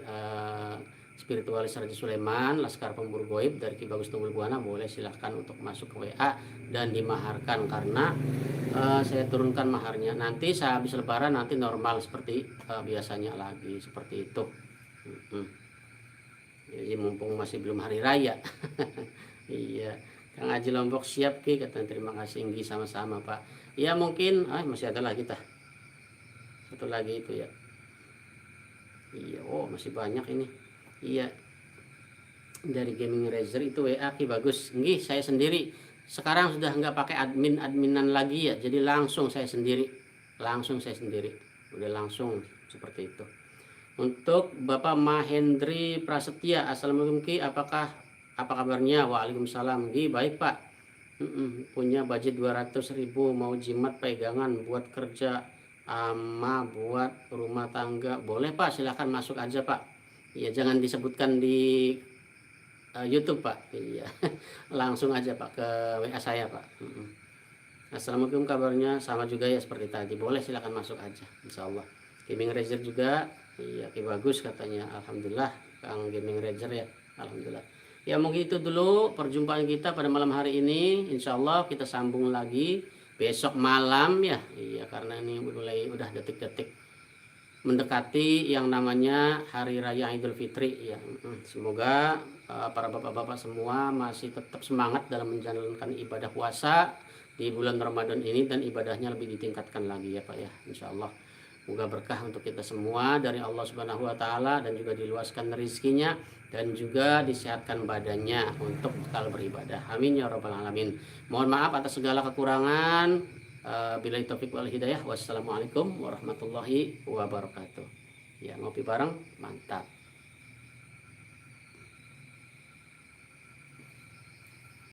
spiritualis Raja Sulaiman, Laskar Pemburu Goib dari Ki Bagus Tunggul Buana, boleh silahkan untuk masuk ke WA dan dimaharkan karena saya turunkan maharnya. Nanti saya habis lebaran nanti normal seperti biasanya lagi, seperti itu. Jadi mumpung masih belum hari raya. Iya, Kang Haji Lombok siap Ki, kata terima kasih Nggi, sama-sama Pak. Ya mungkin masih ada lagi tah. Satu lagi itu ya. Iya, oh masih banyak ini. Iya, dari Gaming Razer itu WA Ki bagus. Nggi, saya sendiri sekarang sudah nggak pakai adminan lagi ya, jadi langsung saya sendiri, udah langsung seperti itu. Untuk Bapak Mahendri Prasetya, assalamualaikum Ki, apakah apa kabarnya? Waalaikumsalam. Baik Pak. Punya budget 200.000, mau jimat pegangan buat kerja ama buat rumah tangga. Boleh Pak, silahkan masuk aja Pak. Ya jangan disebutkan di YouTube Pak. Iya. Langsung aja Pak ke WA saya Pak. Assalamualaikum, kabarnya sama juga ya seperti tadi. Boleh silahkan masuk aja, insya Allah. Gaming Ranger juga, iya bagus katanya. Alhamdulillah Kang Gaming Ranger ya, alhamdulillah. Ya mungkin itu dulu perjumpaan kita pada malam hari ini. Insya Allah kita sambung lagi besok malam ya. Iya karena ini mulai udah detik-detik mendekati yang namanya Hari Raya Idul Fitri ya. Semoga para bapak-bapak semua masih tetap semangat dalam menjalankan ibadah puasa di bulan Ramadan ini, dan ibadahnya lebih ditingkatkan lagi ya Pak ya, insya Allah. Semoga berkah untuk kita semua dari Allah Subhanahu wa Ta'ala, dan juga diluaskan rezekinya, dan juga disehatkan badannya untuk bekal beribadah. Amin ya Rabbal Alamin. Mohon maaf atas segala kekurangan. Billahi taufiq wal hidayah. Wassalamualaikum warahmatullahi wabarakatuh. Ya ngopi bareng, mantap.